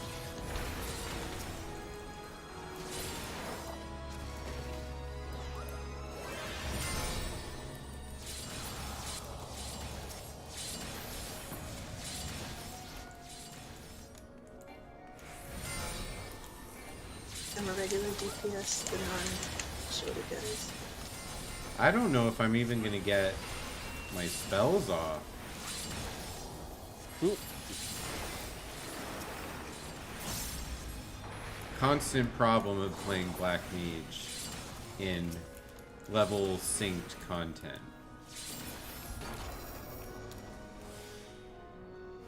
J: regular DPS, the non-shoulder guys.
A: I don't know if I'm even gonna get my spells off.
F: Ooh.
A: Constant problem of playing Black Mage in level synced content.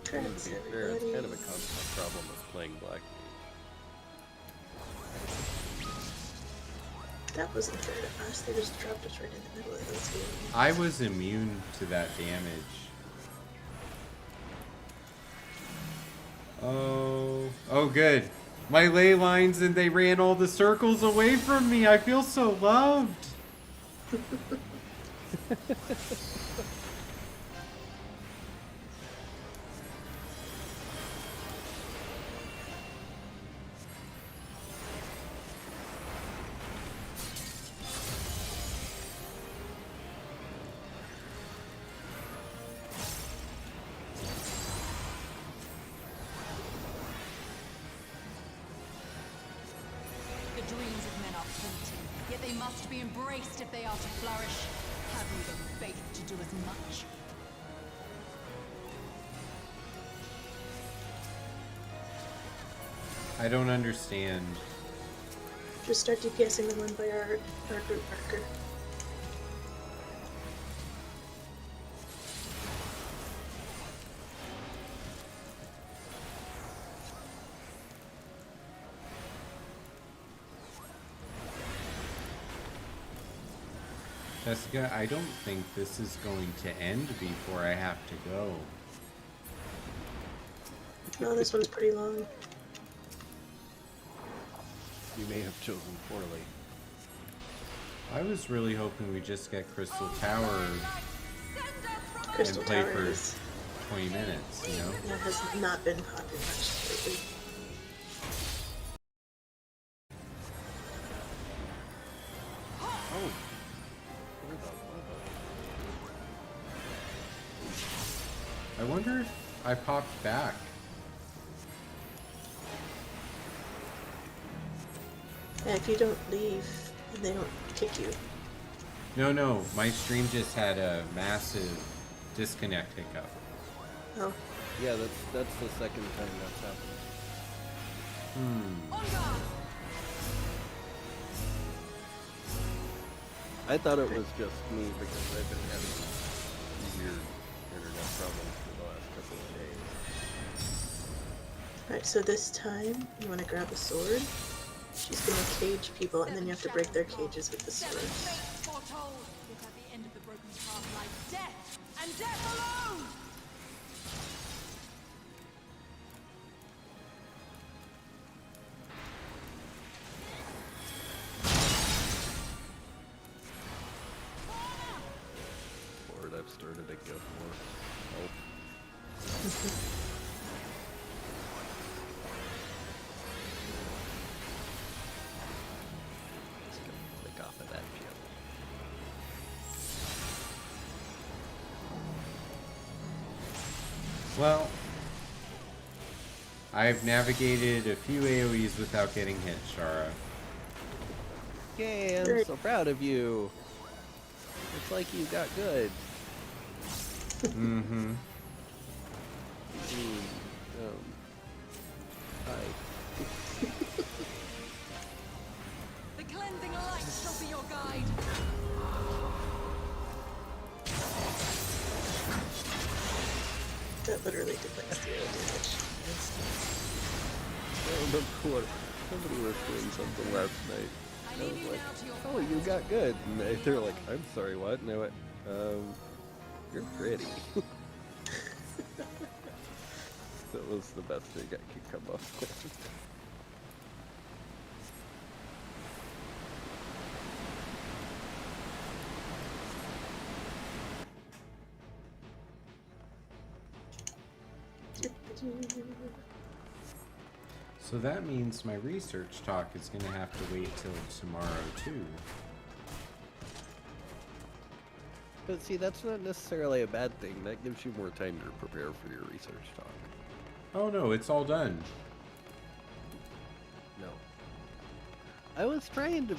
F: To be fair, it's kind of a constant problem of playing Black Mage.
J: That wasn't fair to us. They just dropped us right in the middle of those games.
A: I was immune to that damage. Oh good. My ley lines and they ran all the circles away from me. I feel so loved.
M: The dreams of men are fleeting, yet they must be embraced if they are to flourish. Have you the faith to do as much?
A: I don't understand.
J: Just start DPSing the one by our group marker.
A: Jessica, I don't think this is going to end before I have to go.
J: No, this one's pretty long.
F: You may have chosen poorly.
A: I was really hoping we just get Crystal Tower
J: Crystal
A: and play
J: Tower
A: for
J: is,
A: 20 minutes, you know?
J: yeah, has not been popular much lately.
F: Oh.
A: I wonder if I popped back.
J: Yeah, if you don't leave, then they don't kick you.
A: No, my stream just had a massive disconnect hiccup.
J: Oh.
F: Yeah, that's the second time that's happened. I thought it was just me because I've been having weird internet problems for the last couple of days.
J: Alright, so this time, you want to grab a sword. She's going to cage people, and then you have to break their cages with the sword.
M: Foretold, yet at the end of the broken path lies death, and death alone!
F: Lord, I've started a guild war. Help. Just gonna click off of that gem.
A: Well, I've navigated a few AoEs without getting hit, Shara.
F: Yay, I'm so proud of you. It's like you got good.
A: Mm-hmm.
F: Hi.
M: The cleansing light shall be your guide.
J: That literally did like 0 damage.
F: I remember what somebody was doing something last night. I was like, oh, you got good. And they're like, I'm sorry, what? And I went, you're pretty. That was the best thing I could come up with.
A: So that means my research talk is going to have to wait till tomorrow, too.
F: But see, that's not necessarily a bad thing. That gives you more time to prepare for your research talk.
A: Oh no, it's all done.
F: No. I was trying to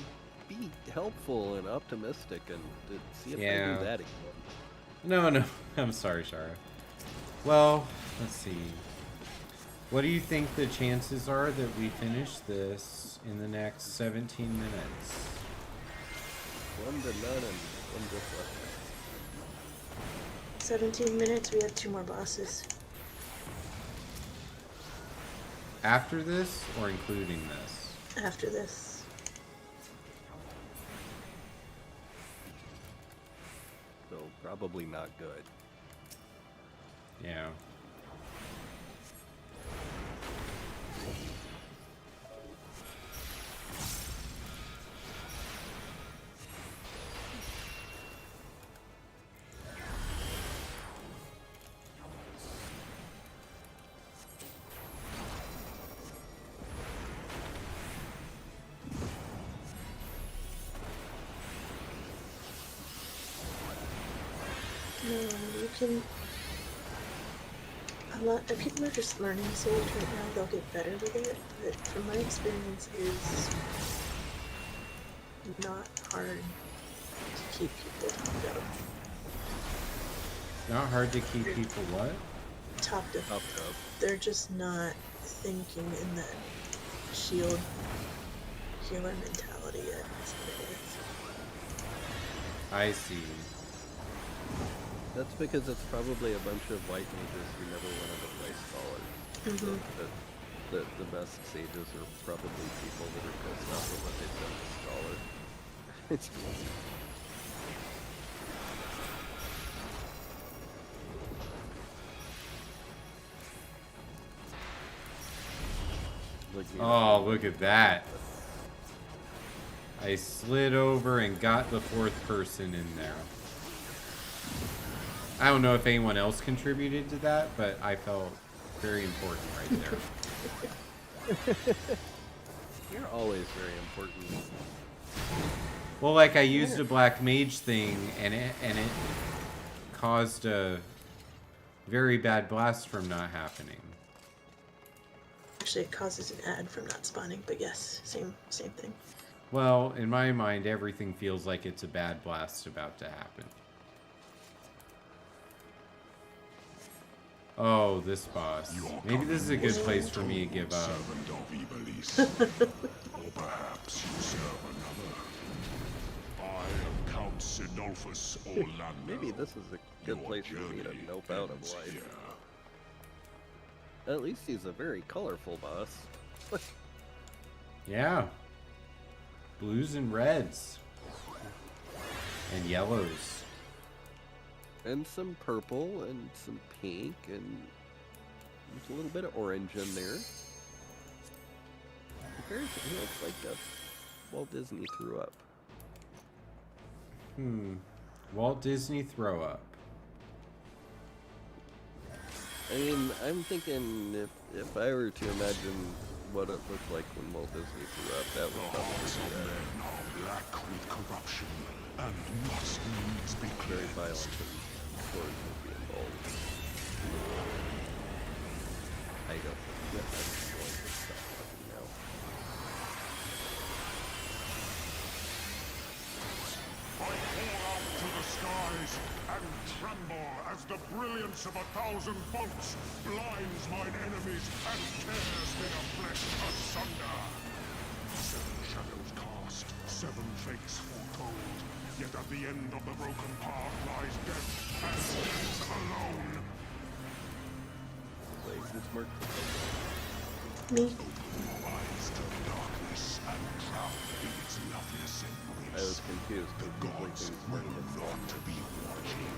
F: be helpful and optimistic and to see if I
A: Yeah.
F: do that again.
A: No. I'm sorry, Shara. Well, let's see. What do you think the chances are that we finish this in the next 17 minutes?
F: 1 to none and 1 just left.
J: 17 minutes, we have 2 more bosses.
A: After this or including this?
J: After this.
F: So probably not good.
A: Yeah.
J: You can... A lot of people are just learning Sage right now. They'll get better with it, but from my experience, it is not hard to keep people topped up.
A: Not hard to keep people what?
J: Topped up. They're just not thinking in that shield healer mentality yet. That's what it is.
A: I see.
F: That's because it's probably a bunch of white mages who never wanted to play scholar. The best sages are probably people that are pissed off with what they've done to scholar. It's
A: Oh, look at that. I slid over and got the 4th person in there. I don't know if anyone else contributed to that, but I felt very important right there.
F: You're always very important.
A: Well, like I used a black mage thing, and it caused a very bad blast from not happening.
J: Actually, it causes an ad from not spawning, but yes, same thing.
A: Well, in my mind, everything feels like it's a bad blast about to happen. Oh, this boss. Maybe this is a good place for me to give up.
B: Or perhaps you serve another. I am Count Sinolfus Orlando.
F: Maybe this is a good place for me to nope out of life. At least he's a very colorful boss.
A: Yeah. Blues and reds. And yellows.
F: And some purple and some pink and there's a little bit of orange in there. He looks like Walt Disney threw up.
A: Walt Disney throw up.
F: I mean, I'm thinking if I were to imagine what it looked like when Walt Disney threw up, that would probably be that.
B: Black with corruption and must needs be
F: very violent and swords would be involved. I don't think that I'm going to stop talking now.
B: I pour out to the skies and tremble as the brilliance of 1,000 bolts blinds mine enemies and tears their flesh asunder. 7 shadows cast, 7 fates foretold, yet at the end of the broken path lies death, and death alone.
F: Wait, who's marked?
J: Me.
B: Open your eyes to the darkness and drown in its loveless embrace.
F: I was confused.
B: The gods were not to be watching.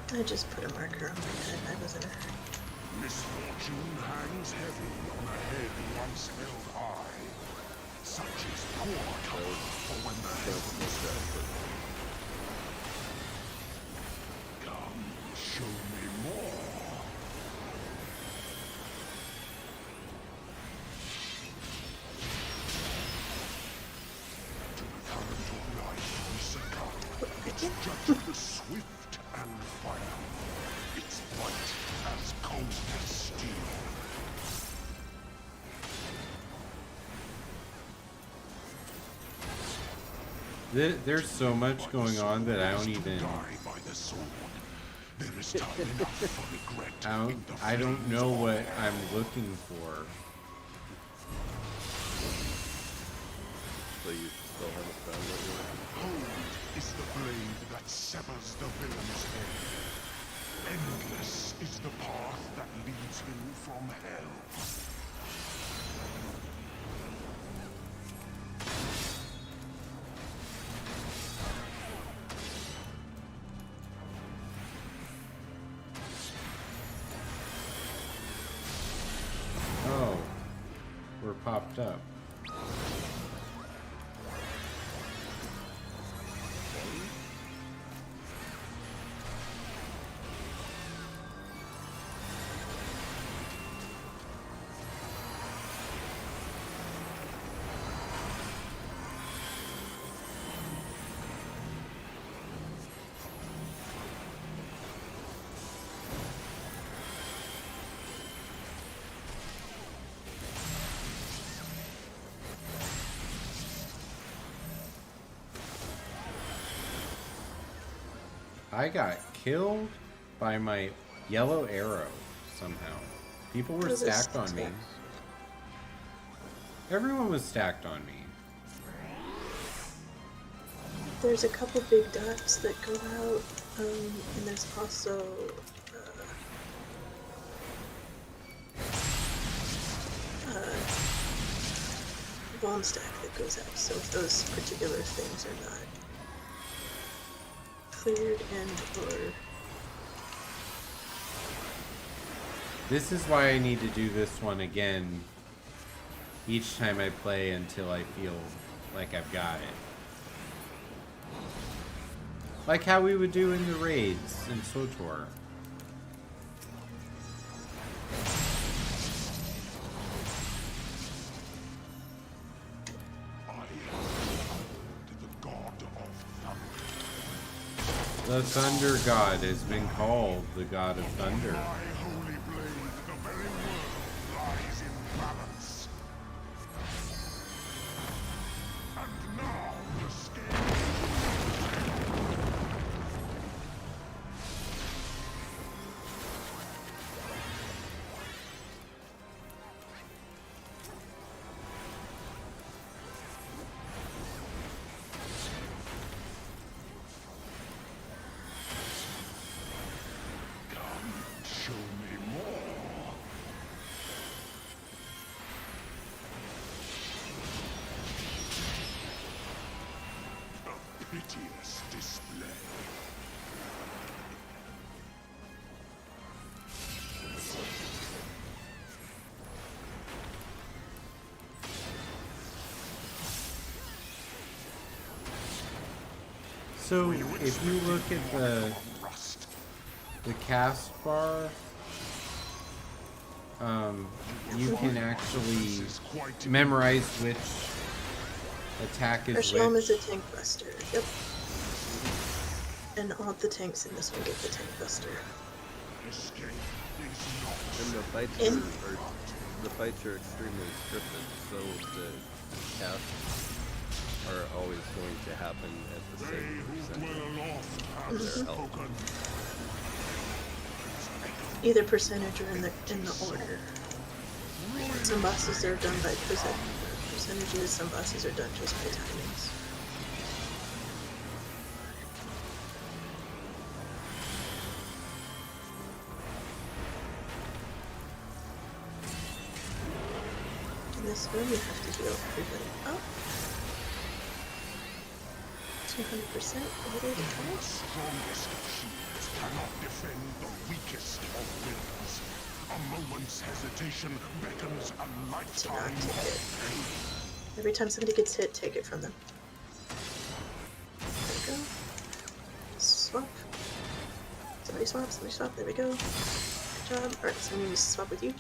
J: I just put a marker on my head. I was in a hurry.
B: Misfortune hangs heavy on a head once held high. Such is poor cover for when the heavens come, show me more. To the current of life we succumb. Its judgment swift and final. Its bite as cold as steel.
A: There's so much going on that I don't even. I don't know what I'm looking for.
F: So you still haven't found what you're looking for?
B: Cold is the blade that severs the villain's head. Endless is the path that leads him from hell.
A: Oh, we're popped up. I got killed by my yellow arrow somehow. People were stacked on me. Everyone was stacked on me.
J: There's a couple big dots that go out, and there's also bomb stack that goes out. So if those particular things are not cleared or
A: This is why I need to do this one again each time I play until I feel like I've got it. Like how we would do in the raids in SWTOR. The Thunder God has been called the God of Thunder.
B: Piteous display.
A: So if you look at the cast bar, you can actually memorize which attack is
J: Arshmalm
A: which.
J: is a tank buster. Yep. And all the tanks in this one get the tank buster.
F: And the fights are extremely scripted, so the casts are always going to happen at the same percentage of their health.
J: Either percentage or in the order. Some bosses are done by percentages, some bosses are done just by timings. In this one you have to heal everybody up. 200% order to
B: The strongest of shields cannot defend the weakest of wills. A moment's hesitation beckons a lifetime of pain.
J: Every time somebody gets hit, take it from them. There we go. Swap. Somebody swap, there we go. Good job. Alright, so I'm going to swap with you.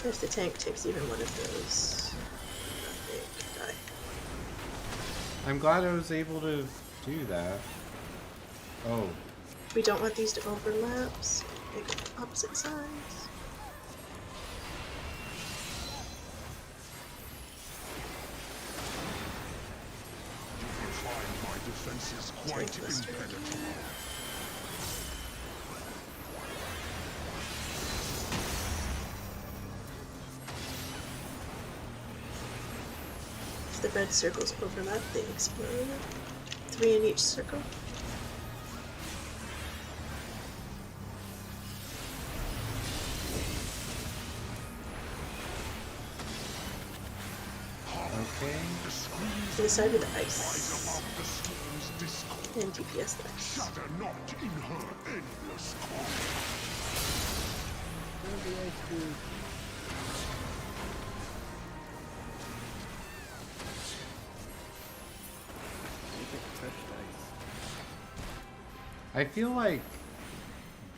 J: If the tank takes even one of those, they die.
A: I'm glad I was able to do that. Oh.
J: We don't want these to overlap, so they go opposite sides.
B: my defenses quite impenetrable.
J: If the red circles overlap, they explode. 3 in each circle.
A: Okay.
J: To the side of the ice. And DPS the ice.
B: Shudder not in her endless course.
F: Where'd the ice do?
A: I feel like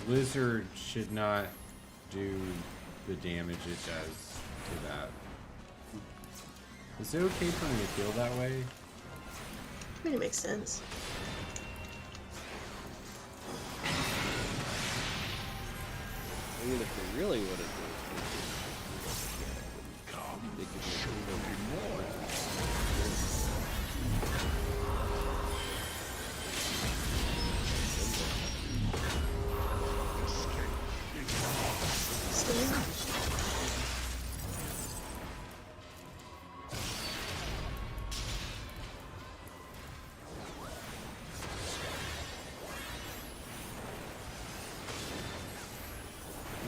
A: Blizzard should not do the damage it does to that. Is it okay for me to feel that way?
J: I mean, it makes sense.
F: I mean, if they really would have they could show them more.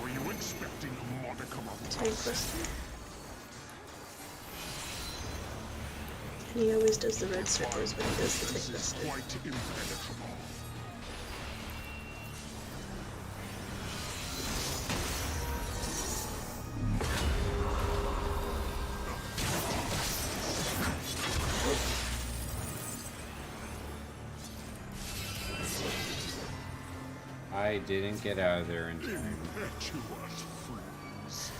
B: Were you expecting a modicum of
J: Tank Buster. And he always does the red circles when he does the Tank Buster.
B: quite impenetrable?
A: I didn't get out of there in time.
B: Impetuous fools.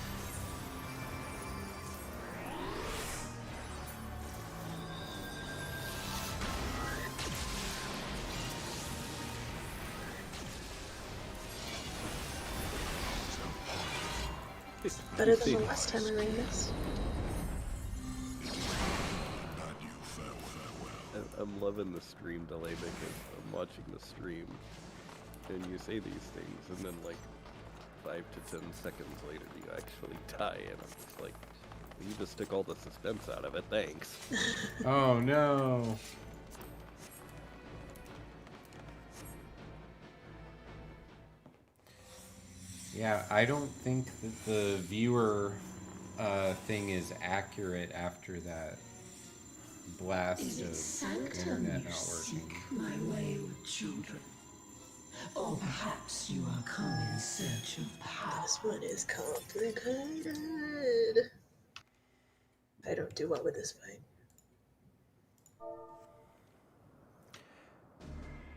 J: Better than the last time I ran this.
F: I'm loving the stream delay because I'm watching the stream and you say these things and then like 5 to 10 seconds later you actually die and I'm just like, well, you just took all the suspense out of it, thanks.
A: Oh no. Yeah, I don't think that the viewer thing is accurate after that blast of internet not working.
N: My wayward children. Or perhaps you are come in search of power.
J: This one is complicated. I don't do well with this fight.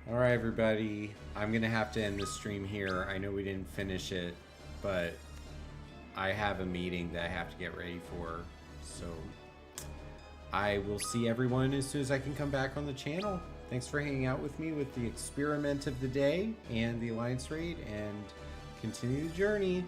A: Alright everybody, I'm gonna have to end the stream here. I know we didn't finish it, but I have a meeting that I have to get ready for, so I will see everyone as soon as I can come back on the channel. Thanks for hanging out with me with the experiment of the day and the Alliance raid, and continue the journey.